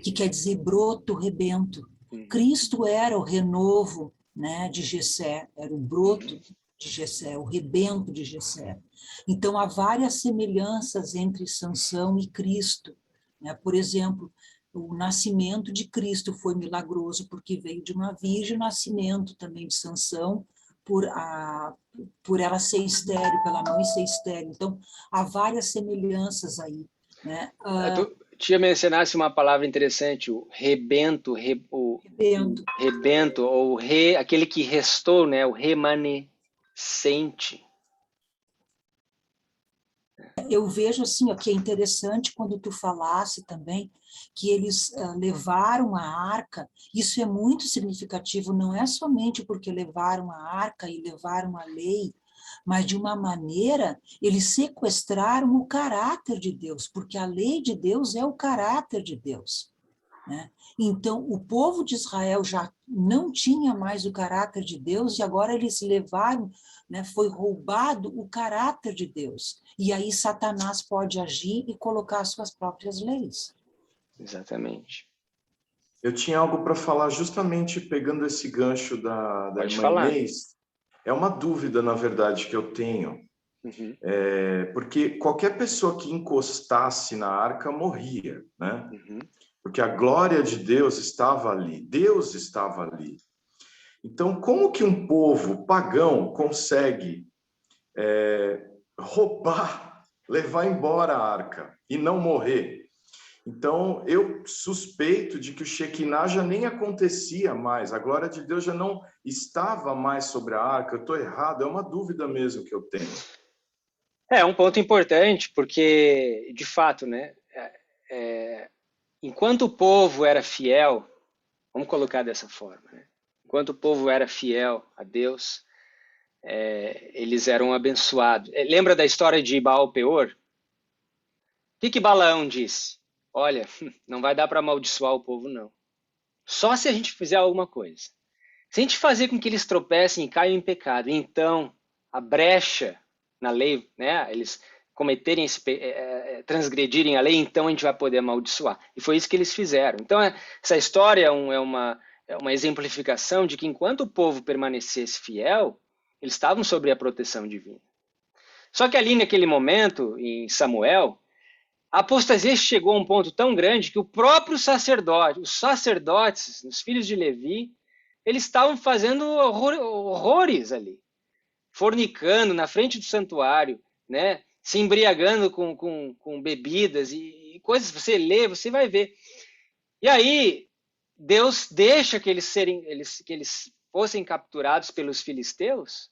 que quer dizer broto, rebento. Cristo era o renovo, né, de Jessé, era o broto de Jessé, o rebento de Jessé. Então, há várias semelhanças entre Sansão e Cristo, né? Por exemplo, o nascimento de Cristo foi milagroso porque veio de uma virgem, o nascimento também de Sansão, por ela ser estéril, pela mãe ser estéril. Então, há várias semelhanças aí, né? Tu tinha mencionado uma palavra interessante, o rebento, o Rebento. rebento, ou aquele que restou, né? O remanescente. Eu vejo assim, ó, que é interessante quando tu falasse também que eles levaram a arca. Isso é muito significativo, não é somente porque levaram a arca e levaram a lei, mas de uma maneira eles sequestraram o caráter de Deus, porque a lei de Deus é o caráter de Deus, né? Então, o povo de Israel já não tinha mais o caráter de Deus e agora eles levaram, né, foi roubado o caráter de Deus. E aí Satanás pode agir e colocar suas próprias leis. Exatamente. Eu tinha algo para falar justamente pegando esse gancho da Pode irmã falar. Inês. É uma dúvida, na verdade, que eu tenho. Porque qualquer pessoa que encostasse na arca morria, né? Porque a glória de Deus estava ali, Deus estava ali. Então, como que um povo pagão consegue roubar, levar embora a arca e não morrer? Então, eu suspeito de que o Shekinah já nem acontecia mais, a glória de Deus já não estava mais sobre a arca. Eu estou errado? É uma dúvida mesmo que eu tenho. É um ponto importante, porque, de fato, né, enquanto o povo era fiel, vamos colocar dessa forma, né? Enquanto o povo era fiel a Deus, eles eram abençoados. Lembra da história de Baal Peor? O que Balaão disse? Olha, não vai dar para amaldiçoar o povo, não. Só se a gente fizer alguma coisa. Se a gente fazer com que eles tropecem e caiam em pecado, então a brecha na lei, né, eles cometerem, transgredirem a lei, então a gente vai poder amaldiçoar. E foi isso que eles fizeram. Então, essa história é uma exemplificação de que enquanto o povo permanecesse fiel, eles estavam sob a proteção divina. Só que ali naquele momento, em Samuel, a apostasia chegou a um ponto tão grande que o próprio sacerdote, os sacerdotes, os filhos de Levi, eles estavam fazendo horrores ali, fornicando na frente do santuário, né? Se embriagando com bebidas e coisas. Você lê, você vai ver. E aí Deus deixa que eles fossem capturados pelos filisteus,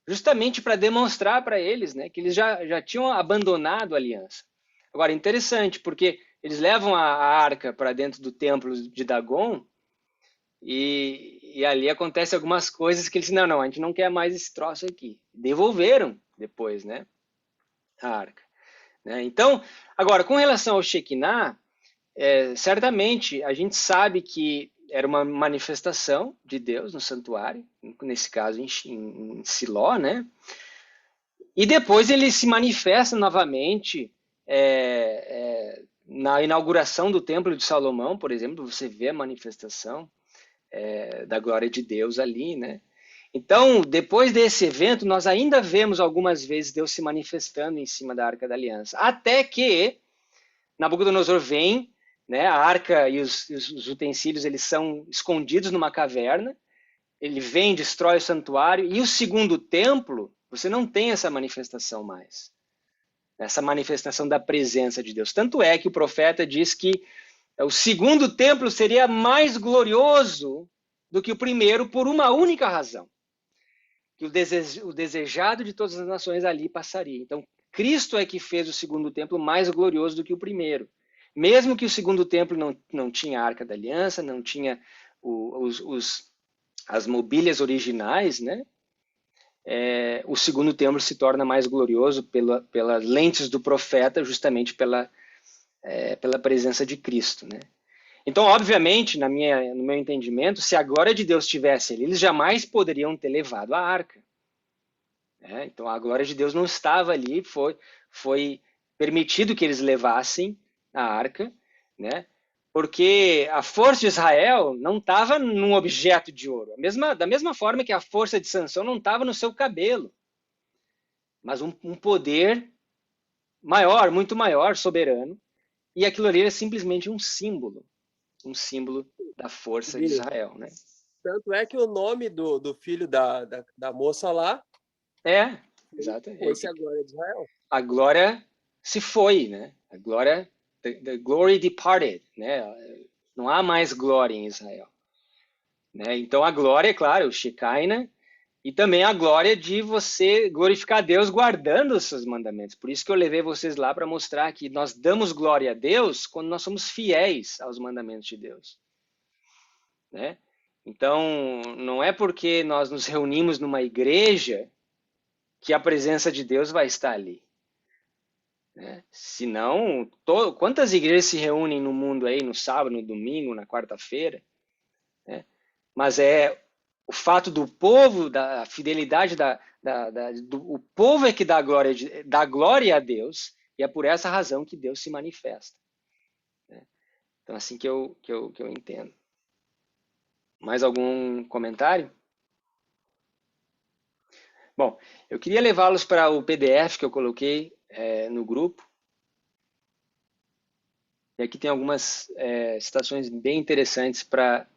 justamente para demonstrar para eles, né, que eles já tinham abandonado a aliança. Agora, interessante, porque eles levam a arca para dentro do templo de Dagon e ali acontece algumas coisas que eles dizem, não, a gente não quer mais esse troço aqui. Devolveram depois, né, a arca. Né? Então, agora, com relação ao Shekinah, certamente a gente sabe que era uma manifestação de Deus no santuário, nesse caso em Siló, né? E depois ele se manifesta novamente na inauguração do Templo de Salomão, por exemplo, você vê a manifestação da glória de Deus ali, né? Então, depois desse evento, nós ainda vemos algumas vezes Deus se manifestando em cima da Arca da Aliança, até que Nabucodonosor vem, né? A arca e os utensílios eles são escondidos numa caverna. Ele vem, destrói o santuário e o segundo templo, você não tem essa manifestação mais. Essa manifestação da presença de Deus. Tanto é que o profeta diz que o segundo templo seria mais glorioso do que o primeiro por uma única razão. Que o desejado de todas as nações ali passaria. Então, Cristo é que fez o segundo templo mais glorioso do que o primeiro. Mesmo que o segundo templo não tinha a Arca da Aliança, não tinha as mobílias originais, né? O segundo templo se torna mais glorioso pelas lentes do profeta, justamente pela presença de Cristo, né? Então, obviamente, no meu entendimento, se a glória de Deus estivesse ali, eles jamais poderiam ter levado a arca. Então, a glória de Deus não estava ali, foi permitido que eles levassem a arca, né? Porque a força de Israel não estava num objeto de ouro. Da mesma forma que a força de Sansão não estava no seu cabelo, mas um poder maior, muito maior, soberano, e aquilo ali era simplesmente um símbolo da força de Israel, né? Tanto é que o nome do filho da moça lá exatamente. foi-se a glória de Israel. A glória se foi, né? A glória, the glory departed, né? Não há mais glória em Israel, né? Então a glória, é claro, o Shekinah, e também a glória de você glorificar a Deus guardando os seus mandamentos. Por isso que eu levei vocês lá para mostrar que nós damos glória a Deus quando nós somos fiéis aos mandamentos de Deus, né? Então, não é porque nós nos reunimos numa igreja que a presença de Deus vai estar ali, né? Senão, quantas igrejas se reúnem no mundo aí no sábado, no domingo, na quarta-feira, né? Mas é o fato do povo, da fidelidade, o povo é que dá glória a Deus, e é por essa razão que Deus se manifesta, né? Então, assim que eu entendo. Mais algum comentário? Bom, eu queria levá-los para o PDF que eu coloquei no grupo. E aqui tem algumas citações bem interessantes para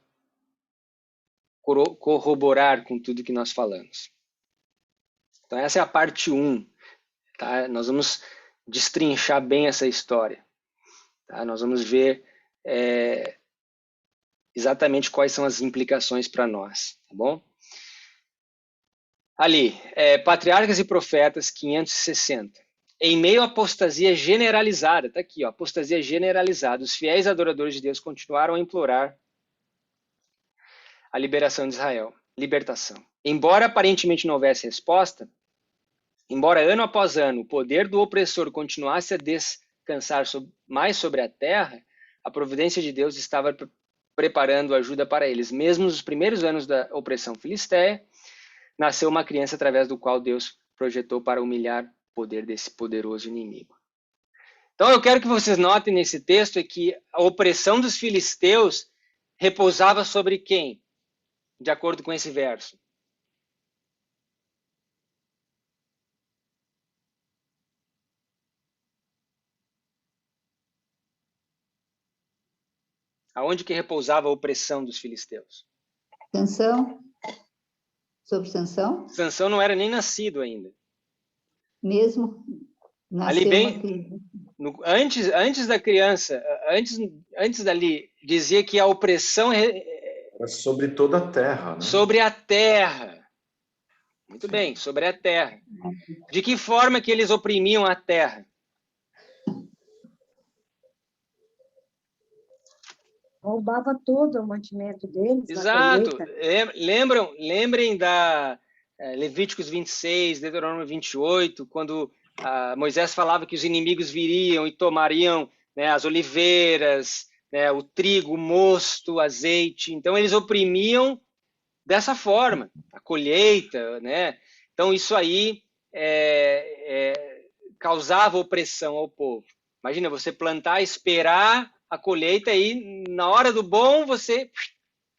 corroborar com tudo que nós falamos. Então, essa é a parte 1. Tá? Nós vamos destrinchar bem essa história. Tá? Nós vamos ver exatamente quais são as implicações para nós. Tá bom? Ali, Patriarcas e Profetas, 560. Em meio à apostasia generalizada, está aqui, ó, apostasia generalizada, os fiéis adoradores de Deus continuaram a implorar a liberação de Israel, libertação. Embora aparentemente não houvesse resposta, embora ano após ano o poder do opressor continuasse a descansar mais sobre a terra, a providência de Deus estava preparando ajuda para eles. Mesmo nos primeiros anos da opressão filisteia, nasceu uma criança através do qual Deus projetou para humilhar o poder desse poderoso inimigo. Então eu quero que vocês notem nesse texto que a opressão dos filisteus repousava sobre quem? De acordo com esse verso. Aonde que repousava a opressão dos filisteus? Sansão? Sobre Sansão? Sansão não era nem nascido ainda. Mesmo nasceu ali bem, uma criança. antes da criança, antes dali, dizia que a opressão é sobre toda a terra, né? Sobre a terra. Muito bem, sobre a terra. De que forma que eles oprimiam a terra? Roubava todo o mantimento deles. Exato. Lembrem da Levíticos 26, Deuteronômio 28, quando Moisés falava que os inimigos viriam e tomariam, né, as oliveiras, né, o trigo, o mosto, o azeite. Então, eles oprimiam dessa forma, a colheita, né? Então, isso aí causava opressão ao povo. Imagina, você plantar, esperar a colheita e na hora do bom você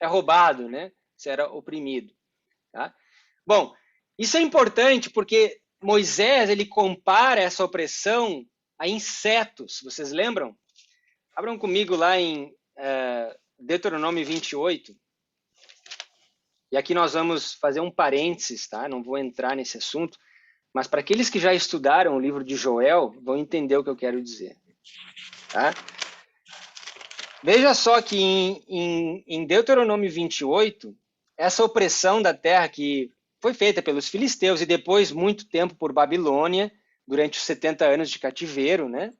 é roubado, né? Você era oprimido. Tá? Bom, isso é importante porque Moisés ele compara essa opressão a insetos. Vocês lembram? Abram comigo lá em Deuteronômio 28. E aqui nós vamos fazer um parênteses, tá? Não vou entrar nesse assunto, mas para aqueles que já estudaram o livro de Joel, vão entender o que eu quero dizer. Tá? Veja só que em Deuteronômio 28, essa opressão da terra que foi feita pelos filisteus e depois muito tempo por Babilônia, durante os 70 anos de cativeiro, né?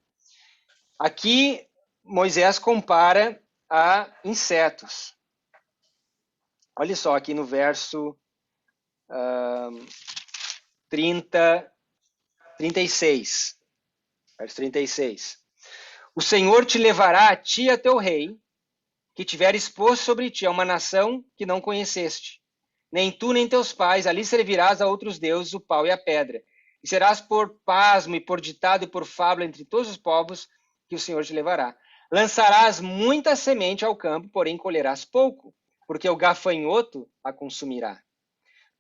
Aqui Moisés compara a insetos. Olha só aqui no verso 36. Verso 36. O Senhor te levará a ti e a teu rei, que tiver exposto sobre ti a uma nação que não conheceste. Nem tu, nem teus pais, ali servirás a outros deuses, o pau e a pedra. E serás por pasmo e por ditado e por fábula entre todos os povos que o Senhor te levará. Lançarás muita semente ao campo, porém colherás pouco, porque o gafanhoto a consumirá.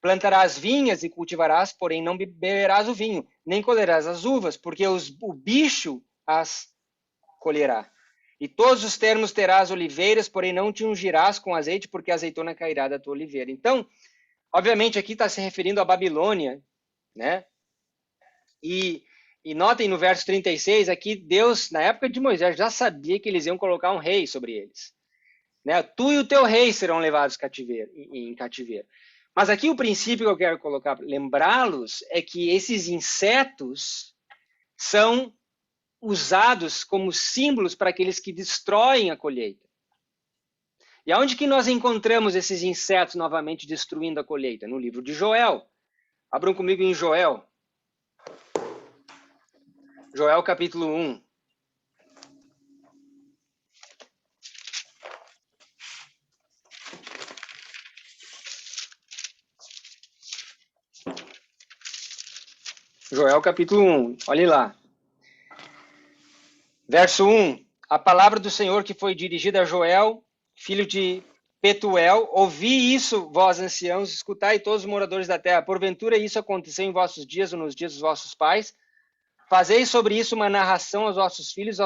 Plantarás vinhas e cultivarás, porém não beberás o vinho, nem colherás as uvas, porque o bicho as colherá. E todos os termos terás oliveiras, porém não te ungirás com azeite, porque a azeitona cairá da tua oliveira. Então, obviamente, aqui está se referindo à Babilônia, né? E notem no verso 36, aqui Deus, na época de Moisés, já sabia que eles iam colocar um rei sobre eles. Né? Tu e o teu rei serão levados em cativeiro. Mas aqui o princípio que eu quero colocar, lembrá-los, é que esses insetos são usados como símbolos para aqueles que destroem a colheita. E aonde que nós encontramos esses insetos novamente destruindo a colheita? No livro de Joel. Abram comigo em Joel. Joel capítulo 1. Joel capítulo 1, olhe lá. Verso 1, a palavra do Senhor que foi dirigida a Joel, filho de Petuel, ouvi isso, vós anciãos, escutai todos os moradores da terra, porventura isso aconteceu em vossos dias ou nos dias dos vossos pais? Fazei sobre isso uma narração aos vossos filhos,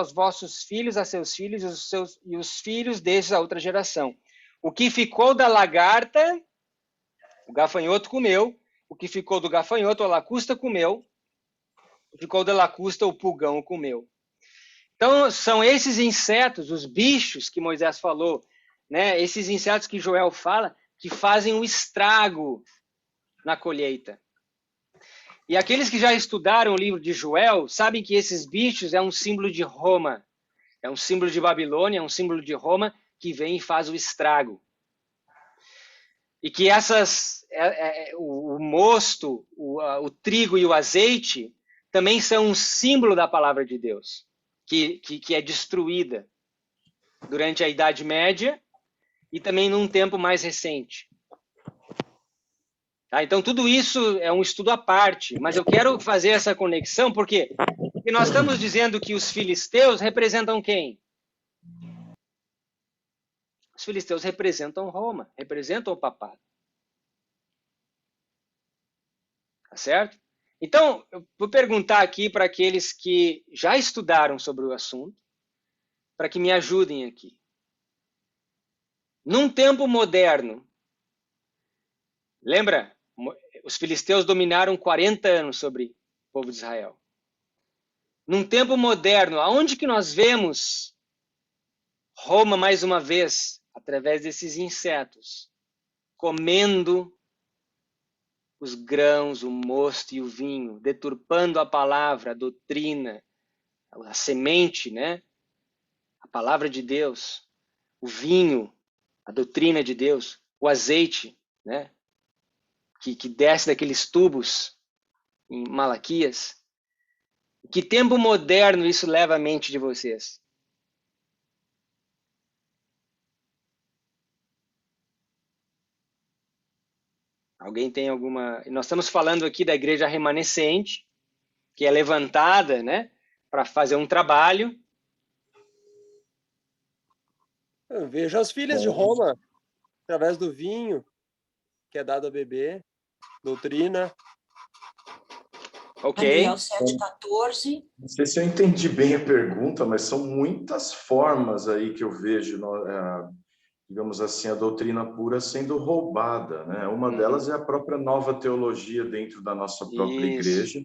a seus filhos, e os filhos desses a outra geração. O que ficou da lagarta, o gafanhoto comeu, o que ficou do gafanhoto, a lacusta comeu, o que ficou da lacusta, o pulgão comeu. Então, são esses insetos, os bichos que Moisés falou, né? Esses insetos que Joel fala, que fazem o estrago na colheita. E aqueles que já estudaram o livro de Joel, sabem que esses bichos é um símbolo de Roma, é um símbolo de Babilônia, é um símbolo de Roma que vem e faz o estrago. E que o mosto, o trigo e o azeite também são um símbolo da palavra de Deus, que é destruída durante a Idade Média e também num tempo mais recente. Tá? Então, tudo isso é um estudo à parte, mas eu quero fazer essa conexão porque nós estamos dizendo que os filisteus representam quem? Os filisteus representam Roma, representam o papado. Tá certo? Então, eu vou perguntar aqui para aqueles que já estudaram sobre o assunto, para que me ajudem aqui. Num tempo moderno, lembra? Os filisteus dominaram 40 anos sobre o povo de Israel. Num tempo moderno, aonde que nós vemos Roma, mais uma vez, através desses insetos, comendo os grãos, o mosto e o vinho, deturpando a palavra, a doutrina, a semente, né? A palavra de Deus, o vinho, a doutrina de Deus, o azeite, né? Que desce daqueles tubos em Malaquias. Que tempo moderno isso leva à mente de vocês? Alguém tem alguma... Nós estamos falando aqui da igreja remanescente, que é levantada, né, para fazer um trabalho. Eu vejo as filhas de Roma, através do vinho, que é dado a beber, doutrina. Ok. Daniel 7,14. Não sei se eu entendi bem a pergunta, mas são muitas formas aí que eu vejo, digamos assim, a doutrina pura sendo roubada, né? Uma delas é a própria nova teologia dentro da nossa própria igreja.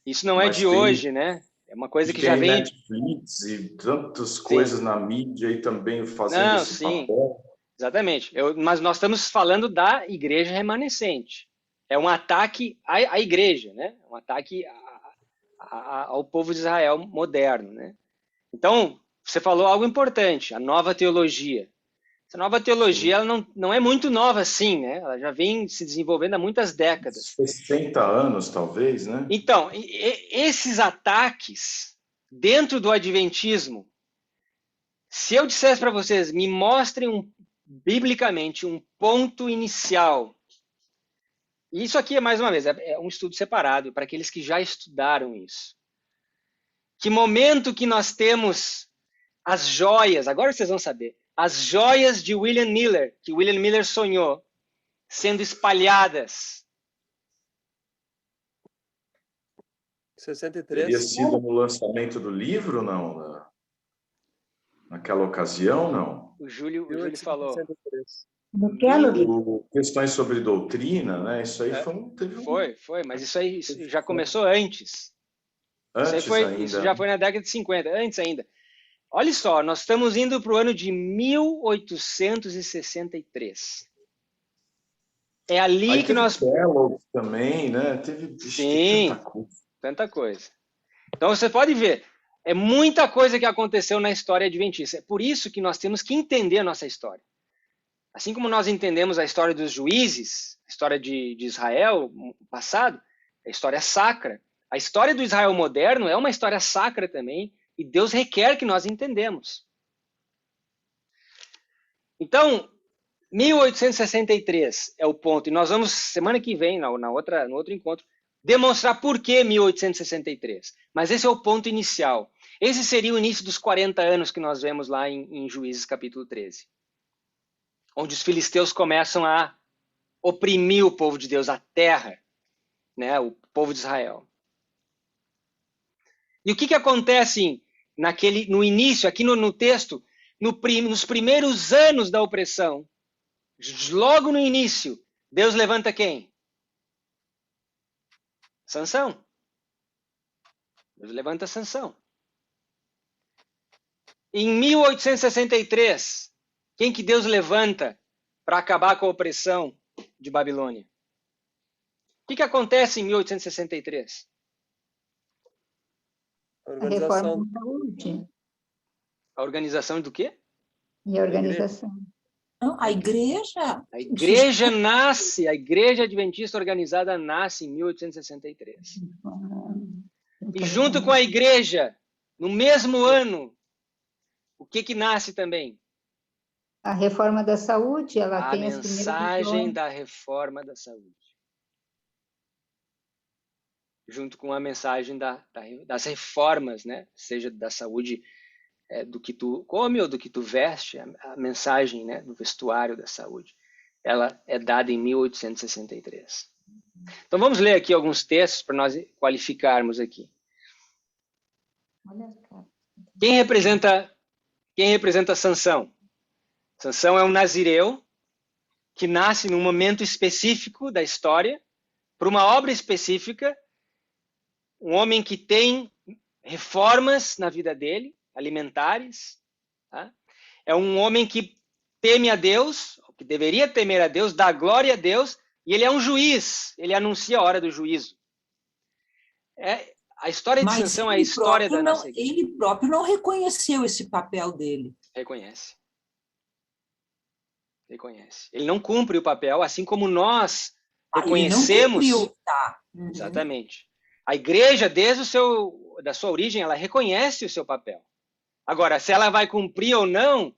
Isso não é de hoje, né? É uma coisa que já vem... Netflix e tantas coisas na mídia e também fazendo esse papel. Exatamente. Mas nós estamos falando da igreja remanescente. É um ataque à igreja, né? Um ataque ao povo de Israel moderno, né? Então, você falou algo importante, a nova teologia. Essa nova teologia ela não é muito nova assim, né? Ela já vem se desenvolvendo há muitas décadas. 60 anos, talvez, né? Então, esses ataques dentro do adventismo Se eu dissesse para vocês, me mostrem biblicamente um ponto inicial. E isso aqui, mais uma vez, é um estudo separado para aqueles que já estudaram isso. Que momento que nós temos as joias, agora vocês vão saber, as joias de William Miller, que William Miller sonhou, sendo espalhadas. 63. Teria sido no lançamento do livro, não? Naquela ocasião, não? O Júlio falou. 63. No Kellogg? Questões sobre doutrina, né? Isso aí Foi, mas isso aí já começou antes. Isso já foi na década de 50, antes ainda. Olha só, nós estamos indo para o ano de 1863. É ali aí que nós... Kellogg também, né? Sim, tanta coisa. Então você pode ver, é muita coisa que aconteceu na história adventista. É por isso que nós temos que entender a nossa história. Assim como nós entendemos a história dos juízes, a história de Israel, passado, a história sacra. A história do Israel moderno é uma história sacra também, e Deus requer que nós entendemos. Então, 1863 é o ponto, e nós vamos, semana que vem, no outro encontro, demonstrar por que 1863. Mas esse é o ponto inicial. Esse seria o início dos 40 anos que nós vemos lá em Juízes capítulo 13. Onde os filisteus começam a oprimir o povo de Deus, a terra, né, o povo de Israel. E o que acontece no início, aqui no texto, nos primeiros anos da opressão, logo no início, Deus levanta quem? Sansão. Deus levanta Sansão. Em 1863, quem que Deus levanta para acabar com a opressão de Babilônia? O que acontece em 1863? A reforma da saúde. A organização do quê? E a organização. Não, a igreja. A igreja nasce, a igreja adventista organizada nasce em 1863. E junto com a igreja, no mesmo ano, o que nasce também? A reforma da saúde, ela tem as primeiras... A mensagem da reforma da saúde. Junto com a mensagem das reformas, né? Seja da saúde do que tu come ou do que tu veste, a mensagem, né, do vestuário da saúde. Ela é dada em 1863. Então vamos ler aqui alguns textos para nós qualificarmos aqui. Quem representa Sansão? Sansão é um nazireu que nasce num momento específico da história, para uma obra específica, um homem que tem reformas na vida dele, alimentares. Tá? É um homem que teme a Deus, que deveria temer a Deus, dá glória a Deus, e ele é um juiz, ele anuncia a hora do juízo. A história de Sansão é a história da nossa igreja. Ele próprio não reconheceu esse papel dele. Reconhece. Ele não cumpre o papel, assim como nós reconhecemos. Ele não cumpriu, tá? Uhum. Exatamente. A igreja, desde da sua origem, ela reconhece o seu papel. Agora, se ela vai cumprir ou não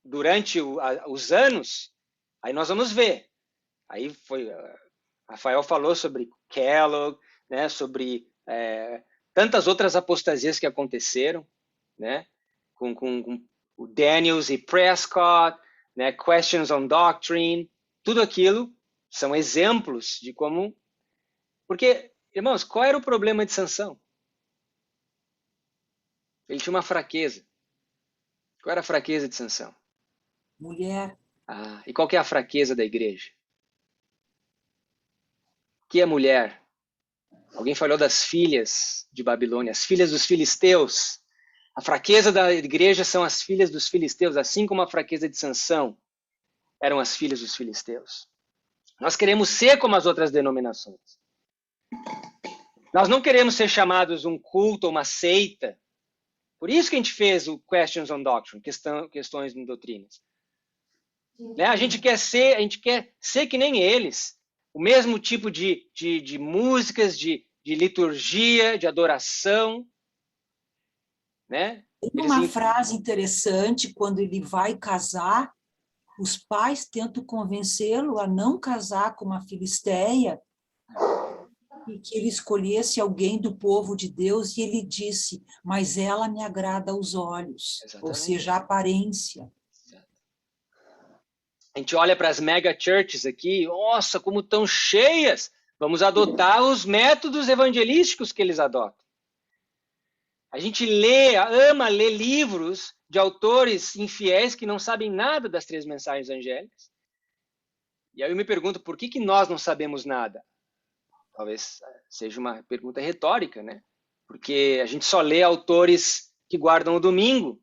durante os anos, aí nós vamos ver. Aí Rafael falou sobre Kellogg, né, sobre tantas outras apostasias que aconteceram, né, com o Daniels e Prescott, né, Questions on Doctrine, tudo aquilo são exemplos de como... Porque, irmãos, qual era o problema de Sansão? Ele tinha uma fraqueza. Qual era a fraqueza de Sansão? Mulher. E qual que é a fraqueza da igreja? O que é mulher? Alguém falou das filhas de Babilônia, as filhas dos filisteus. A fraqueza da igreja são as filhas dos filisteus, assim como a fraqueza de Sansão eram as filhas dos filisteus. Nós queremos ser como as outras denominações. Nós não queremos ser chamados um culto ou uma seita. Por isso que a gente fez o Questions on Doctrine, questões em doutrinas. Né? A gente quer ser que nem eles. O mesmo tipo de músicas, de liturgia, de adoração. né? Tem uma frase interessante, quando ele vai casar, os pais tentam convencê-lo a não casar com uma filisteia e que ele escolhesse alguém do povo de Deus, e ele disse, mas ela me agrada aos olhos, Exatamente. ou seja, a aparência. A gente olha para as mega churches aqui, nossa, como estão cheias! Vamos adotar os métodos evangelísticos que eles adotam. A gente ama ler livros de autores infiéis que não sabem nada das 3 mensagens angélicas. E aí eu me pergunto, por que nós não sabemos nada? Talvez seja uma pergunta retórica, né? Porque a gente só lê autores que guardam o domingo.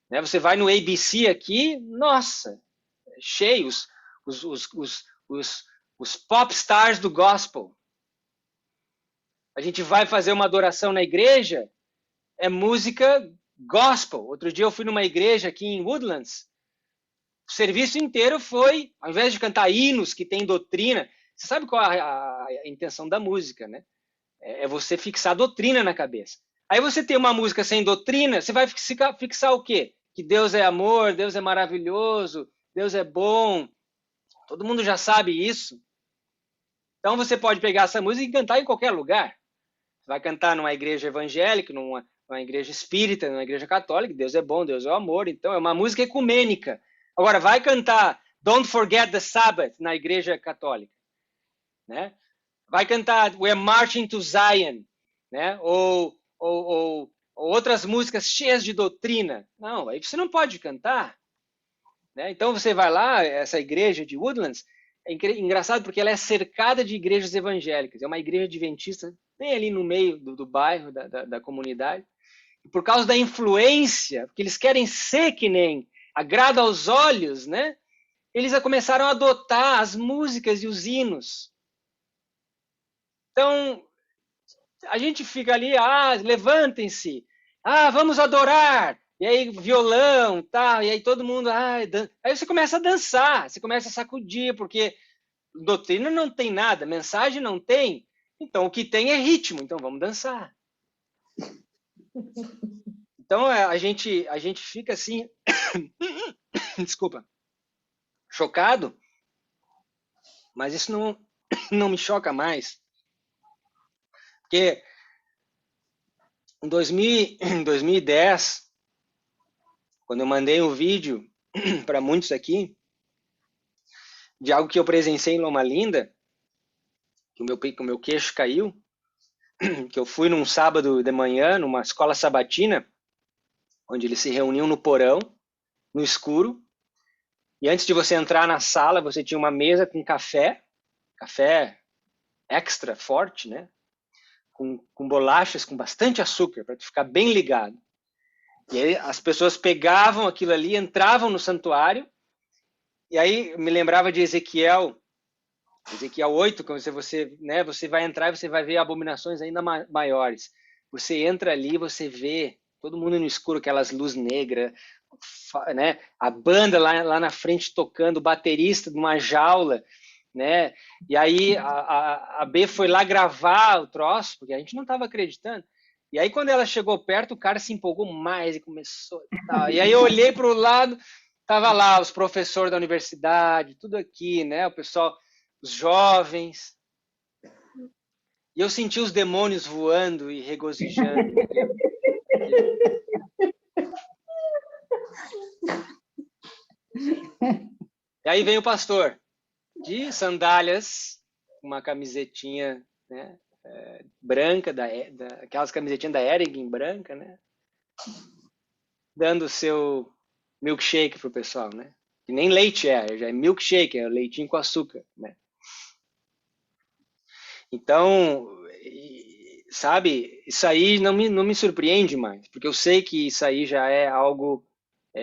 Né? Você vai no ABC aqui, nossa, cheios, os pop stars do gospel. A gente vai fazer uma adoração na igreja, é música gospel. Outro dia eu fui numa igreja aqui em Woodlands, o serviço inteiro foi, ao invés de cantar hinos que tem doutrina, você sabe qual é a intenção da música, né? É você fixar a doutrina na cabeça. Aí você tem uma música sem doutrina, você vai fixar o quê? Que Deus é amor, Deus é maravilhoso, Deus é bom. Todo mundo já sabe isso. Então você pode pegar essa música e cantar em qualquer lugar. Você vai cantar numa igreja evangélica, numa igreja espírita, numa igreja católica, Deus é bom, Deus é o amor. Então é uma música ecumênica. Agora, vai cantar Don't Forget the Sabbath na igreja católica. Né? Vai cantar We're Marching to Zion, né? ou outras músicas cheias de doutrina. Não, aí você não pode cantar. Né? Então você vai lá, essa igreja de Woodlands, é engraçado porque ela é cercada de igrejas evangélicas. É uma igreja adventista, bem ali no meio do bairro, da comunidade. E por causa da influência, porque eles querem ser que nem agrada aos olhos, né? Eles começaram a adotar as músicas e os hinos. Então, a gente fica ali, levantem-se, vamos adorar, e aí violão, tá, e aí todo mundo, aí você começa a dançar, você começa a sacudir, porque doutrina não tem nada, mensagem não tem, então o que tem é ritmo, então vamos dançar. Então a gente fica assim, desculpa, chocado, mas isso não me choca mais. Porque em 2010, quando eu mandei um vídeo para muitos aqui, de algo que eu presenciei em Loma Linda, que o meu queixo caiu, que eu fui num sábado de manhã, numa escola sabatina, onde eles se reuniam no porão, no escuro, e antes de você entrar na sala, você tinha uma mesa com café extra forte, né? Com bolachas, com bastante açúcar, para tu ficar bem ligado. E aí as pessoas pegavam aquilo ali, entravam no santuário, e aí me lembrava de Ezequiel 8, quando você vai entrar e você vai ver abominações ainda maiores. Você entra ali, você vê todo mundo no escuro, aquelas luzes negras, né? A banda lá na frente tocando, o baterista de uma jaula, né? E aí a B foi lá gravar o troço, porque a gente não estava acreditando. E aí quando ela chegou perto, o cara se empolgou mais e começou. E aí eu olhei para o lado, tava lá os professores da universidade, tudo aqui, né? O pessoal, os jovens. E eu senti os demônios voando e regozijando. E aí vem o pastor, de sandálias, uma camisetinha, né, branca, aquelas camisetinhas da Hering branca, né, dando o seu milkshake pro pessoal, né, que nem leite já é milkshake, é leitinho com açúcar, né. Então, sabe, isso aí não me surpreende mais, porque eu sei que isso aí já é algo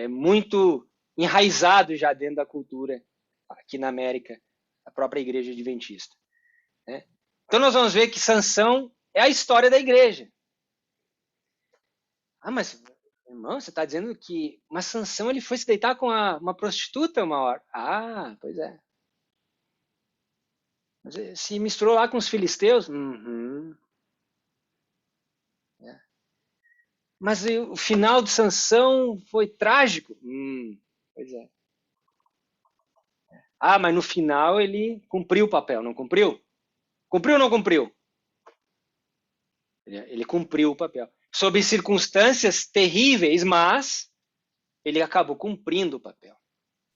muito enraizado já dentro da cultura aqui na América, a própria igreja adventista. Né? Então nós vamos ver que Sansão é a história da igreja. Mas, irmão, você está dizendo que Sansão ele foi se deitar com uma prostituta uma hora. Pois é. Mas se misturou lá com os filisteus? Uhum. Mas o final de Sansão foi trágico. Pois é. Ah, mas no final ele cumpriu o papel, não cumpriu? Cumpriu ou não cumpriu? Ele cumpriu o papel. Sob circunstâncias terríveis, mas ele acabou cumprindo o papel.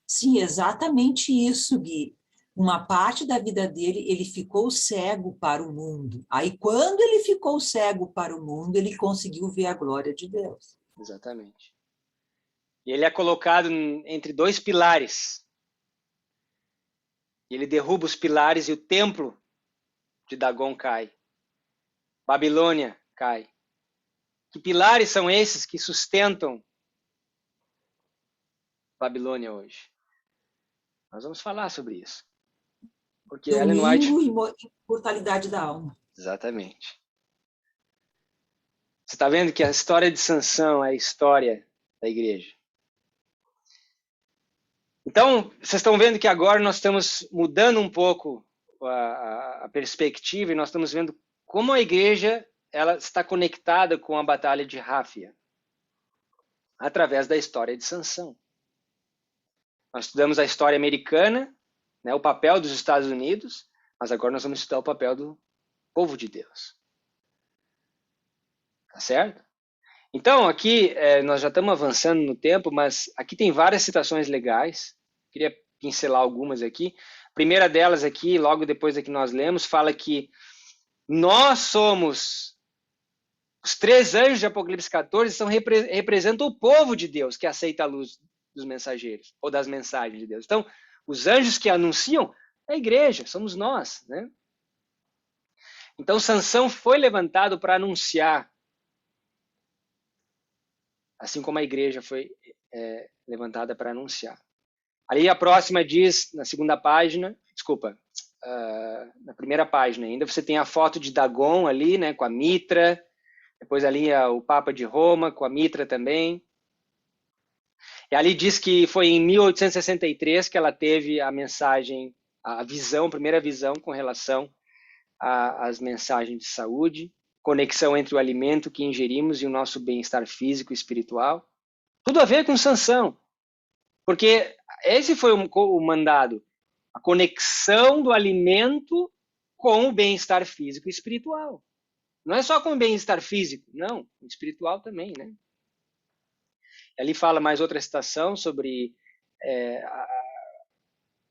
Sim, exatamente isso, Gui. Uma parte da vida dele, ele ficou cego para o mundo. Aí, quando ele ficou cego para o mundo, ele conseguiu ver a glória de Deus. Exatamente. E ele é colocado entre dois pilares. Ele derruba os pilares e o templo de Dagon cai. Babilônia cai. Que pilares são esses que sustentam Babilônia hoje? Nós vamos falar sobre isso. Porque Ellen White... Domingo e imortalidade da alma. Exatamente. Você está vendo que a história de Sansão é a história da igreja. Então, vocês estão vendo que agora nós estamos mudando um pouco a perspectiva e nós estamos vendo como a igreja ela está conectada com a batalha de Ráfia através da história de Sansão. Nós estudamos a história americana, né, o papel dos Estados Unidos, mas agora nós vamos estudar o papel do povo de Deus. Tá certo? Então, aqui, nós já estamos avançando no tempo, mas aqui tem várias citações legais. Queria pincelar algumas aqui. A primeira delas aqui, logo depois da que nós lemos, fala que nós somos... Os 3 anjos de Apocalipse 14 representam o povo de Deus que aceita a luz dos mensageiros, ou das mensagens de Deus. Então, os anjos que anunciam é a igreja, somos nós, né? Então, Sansão foi levantado para anunciar, assim como a igreja foi levantada para anunciar. Ali a próxima diz, na segunda página, desculpa, na primeira página ainda, você tem a foto de Dagon ali, né, com a mitra, depois ali o Papa de Roma, com a mitra também. E ali diz que foi em 1863 que ela teve a mensagem, a visão, a primeira visão com relação às mensagens de saúde, conexão entre o alimento que ingerimos e o nosso bem-estar físico e espiritual. Tudo a ver com Sansão. Porque esse foi o mandado, a conexão do alimento com o bem-estar físico e espiritual. Não é só com o bem-estar físico, não, o espiritual também, né? Ali fala mais outra citação sobre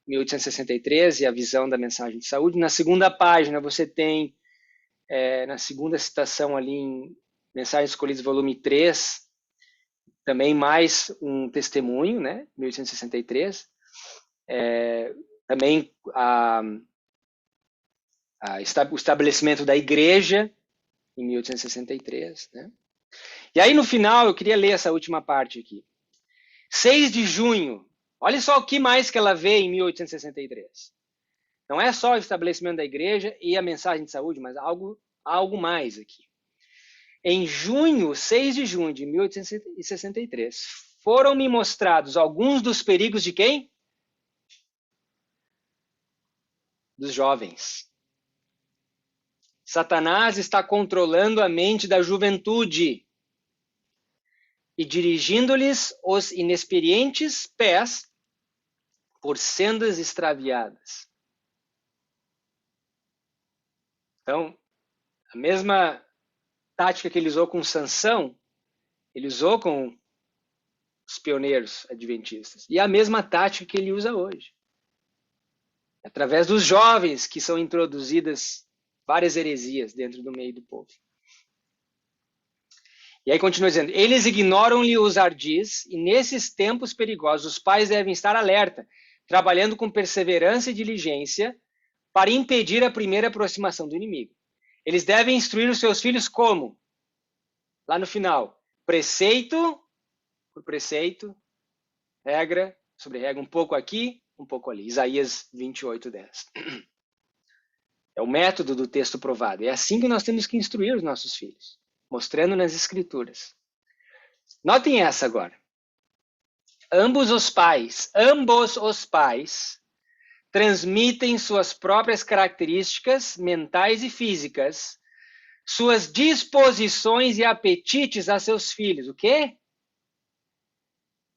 1863 e a visão da mensagem de saúde. Na segunda página você tem, na segunda citação ali em Mensagens Escolhidas, volume 3, também mais um testemunho, né? 1863. Também o estabelecimento da igreja em 1863, né? E aí no final eu queria ler essa última parte aqui. 6 de junho, olha só o que mais que ela vê em 1863. Não é só o estabelecimento da igreja e a mensagem de saúde, mas algo mais aqui. Em junho, 6 de junho de 1863, foram-me mostrados alguns dos perigos de quem? Dos jovens. Satanás está controlando a mente da juventude e dirigindo-lhes os inexperientes pés por sendas extraviadas. Então, a mesma tática que ele usou com Sansão, ele usou com os pioneiros adventistas. E a mesma tática que ele usa hoje. Através dos jovens que são introduzidas várias heresias dentro do meio do povo. E aí continua dizendo, eles ignoram-lhe os ardis, e nesses tempos perigosos os pais devem estar alerta, trabalhando com perseverança e diligência para impedir a primeira aproximação do inimigo. Eles devem instruir os seus filhos como? Lá no final, preceito por preceito, regra sobre regra, um pouco aqui, um pouco ali. Isaías 28:10. É o método do texto provado. É assim que nós temos que instruir os nossos filhos, mostrando nas escrituras. Notem essa agora. Ambos os pais transmitem suas próprias características mentais e físicas suas disposições e apetites a seus filhos. O quê?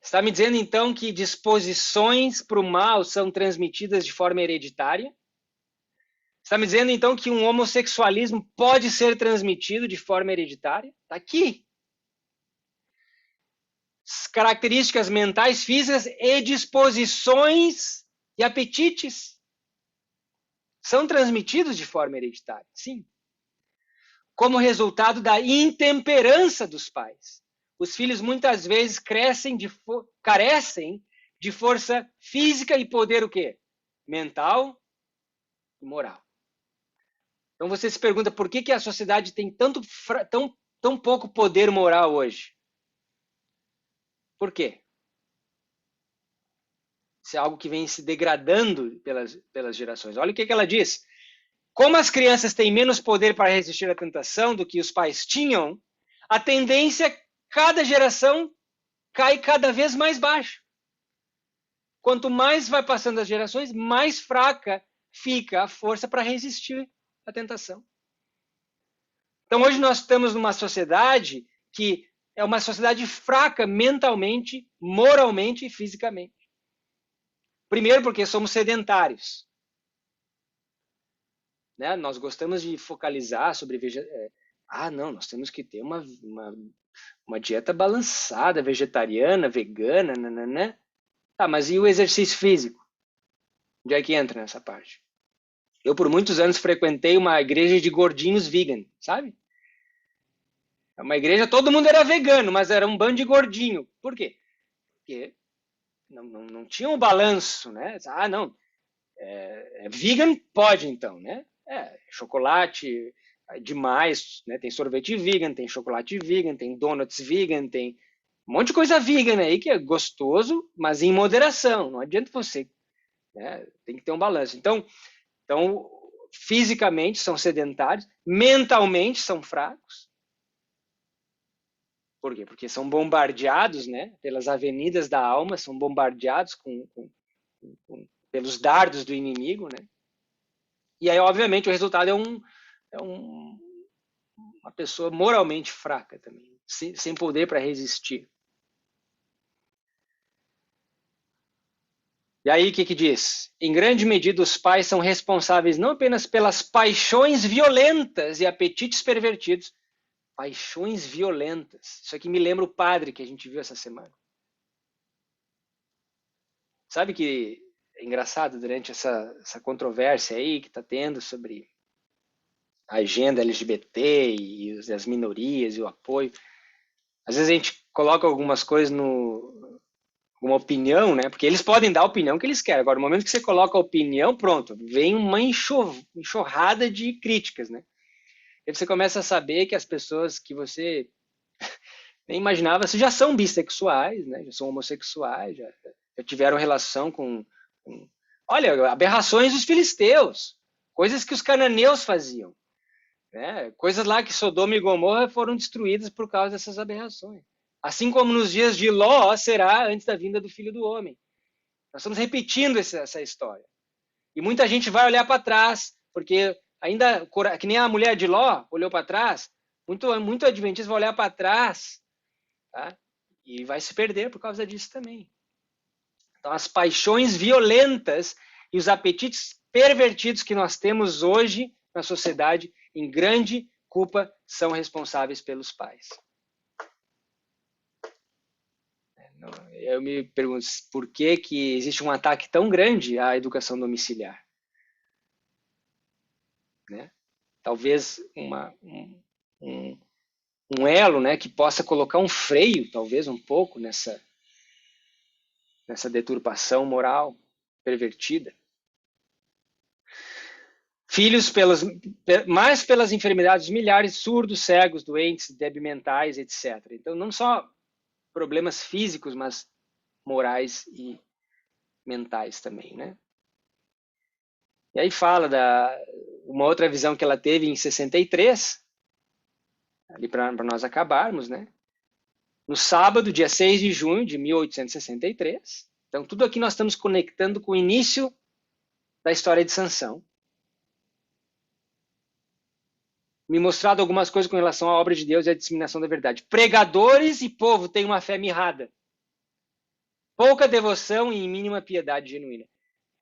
Está me dizendo, então, que disposições para o mal são transmitidas de forma hereditária? Está me dizendo, então, que um homossexualismo pode ser transmitido de forma hereditária? Está aqui. As características mentais, físicas e disposições e apetites são transmitidos de forma hereditária, sim. Como resultado da intemperança dos pais. Os filhos muitas vezes carecem de força física e poder o quê? Mental e moral. Então você se pergunta por que a sociedade tem tão pouco poder moral hoje? Por quê? Isso é algo que vem se degradando pelas gerações. Olha o que ela diz. Como as crianças têm menos poder para resistir à tentação do que os pais tinham, a tendência, cada geração, cai cada vez mais baixo. Quanto mais vai passando as gerações, mais fraca fica a força para resistir à tentação. Então hoje nós estamos numa sociedade que é uma sociedade fraca mentalmente, moralmente e fisicamente. Primeiro porque somos sedentários. Né? Nós gostamos de focalizar sobre... não, nós temos que ter uma dieta balançada, vegetariana, vegana, nananã. Tá, mas e o exercício físico? Onde é que entra nessa parte? Eu, por muitos anos, frequentei uma igreja de gordinhos vegan, sabe? É uma igreja, todo mundo era vegano, mas era um bando de gordinho. Por quê? Porque não tinha um balanço, né? Não, vegan pode então, né? Chocolate demais, né? Tem sorvete vegan, tem chocolate vegan, tem donuts vegan, tem um monte de coisa vegan aí que é gostoso, mas em moderação. Não adianta você, né? Tem que ter um balanço. Então, fisicamente são sedentários, mentalmente são fracos. Por quê? Porque são bombardeados, né, pelas avenidas da alma, são bombardeados pelos dardos do inimigo, né? E aí, obviamente, o resultado é uma pessoa moralmente fraca também, sem poder para resistir. E aí, o que diz? Em grande medida, os pais são responsáveis não apenas pelas paixões violentas e apetites pervertidos, paixões violentas. Isso aqui me lembra o padre que a gente viu essa semana. Sabe que é engraçado durante essa controvérsia aí que está tendo sobre a agenda LGBT e as minorias e o apoio. Às vezes a gente coloca algumas coisas uma opinião, né? Porque eles podem dar a opinião que eles querem. Agora, no momento que você coloca a opinião, pronto, vem uma enxurrada de críticas, né? E você começa a saber que as pessoas que você nem imaginava já são bissexuais, né? Já são homossexuais, já tiveram relação com... Olha, aberrações dos filisteus, coisas que os cananeus faziam, né? Coisas lá que Sodoma e Gomorra foram destruídas por causa dessas aberrações. Assim como nos dias de Ló será antes da vinda do Filho do Homem. Nós estamos repetindo essa história. E muita gente vai olhar para trás, porque ainda, que nem a mulher de Ló olhou para trás, muito adventista vai olhar para trás, tá? E vai se perder por causa disso também. Então, as paixões violentas e os apetites pervertidos que nós temos hoje na sociedade, em grande culpa, são responsáveis pelos pais. Eu me pergunto por que existe um ataque tão grande à educação domiciliar. Né? Talvez um elo, né, que possa colocar um freio, talvez um pouco, nessa deturpação moral pervertida. Filhos mais pelas enfermidades milhares, surdos, cegos, doentes, débeis mentais, etc. Então, não só problemas físicos, mas morais e mentais também, né? E aí fala uma outra visão que ela teve em 63, ali para nós acabarmos, né? No sábado, dia 6 de junho de 1863. Então, tudo aqui nós estamos conectando com o início da história de Sansão. me mostrado algumas coisas com relação à obra de Deus e à disseminação da verdade. Pregadores e povo têm uma fé mirrada. Pouca devoção e mínima piedade genuína.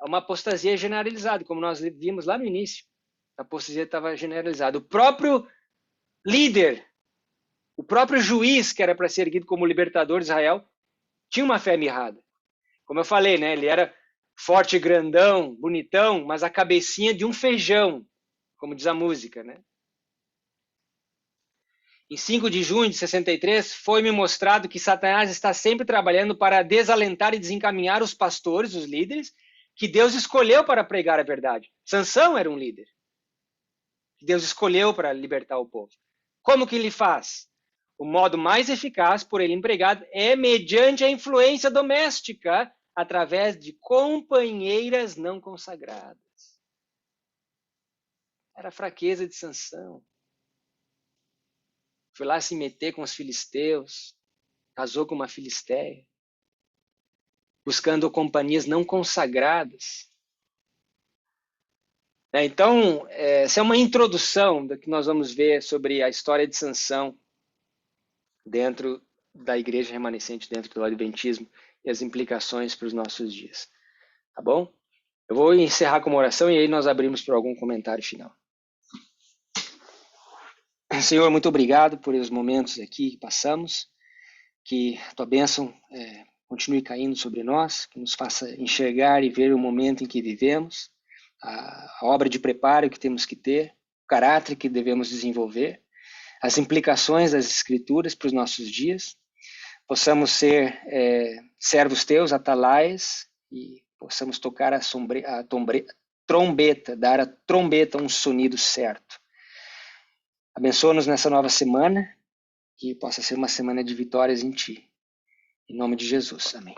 É uma apostasia generalizada, como nós vimos lá no início. A apostasia estava generalizada. O próprio líder, o próprio juiz, que era para ser erguido como libertador de Israel, tinha uma fé mirrada. Como eu falei, né? Ele era forte, grandão, bonitão, mas a cabecinha de um feijão, como diz a música, né? Em 5 de junho de 63, foi-me mostrado que Satanás está sempre trabalhando para desalentar e desencaminhar os pastores, os líderes, que Deus escolheu para pregar a verdade. Sansão era um líder que Deus escolheu para libertar o povo. Como que ele faz? O modo mais eficaz por ele empregado é mediante a influência doméstica, através de companheiras não consagradas. Era a fraqueza de Sansão. Foi lá se meter com os filisteus, casou com uma filisteia, buscando companhias não consagradas. Então, essa é uma introdução do que nós vamos ver sobre a história de Sansão dentro da igreja remanescente, dentro do adventismo e as implicações para os nossos dias. Tá bom? Eu vou encerrar com uma oração e aí nós abrimos para algum comentário final. Senhor, muito obrigado por os momentos aqui que passamos, que a tua bênção continue caindo sobre nós, que nos faça enxergar e ver o momento em que vivemos, a obra de preparo que temos que ter, o caráter que devemos desenvolver, as implicações das Escrituras para os nossos dias, possamos ser servos teus, atalaias, e possamos tocar a trombeta, dar à trombeta um sonido certo. Abençoa-nos nessa nova semana, que possa ser uma semana de vitórias em Ti. Em nome de Jesus. Amém.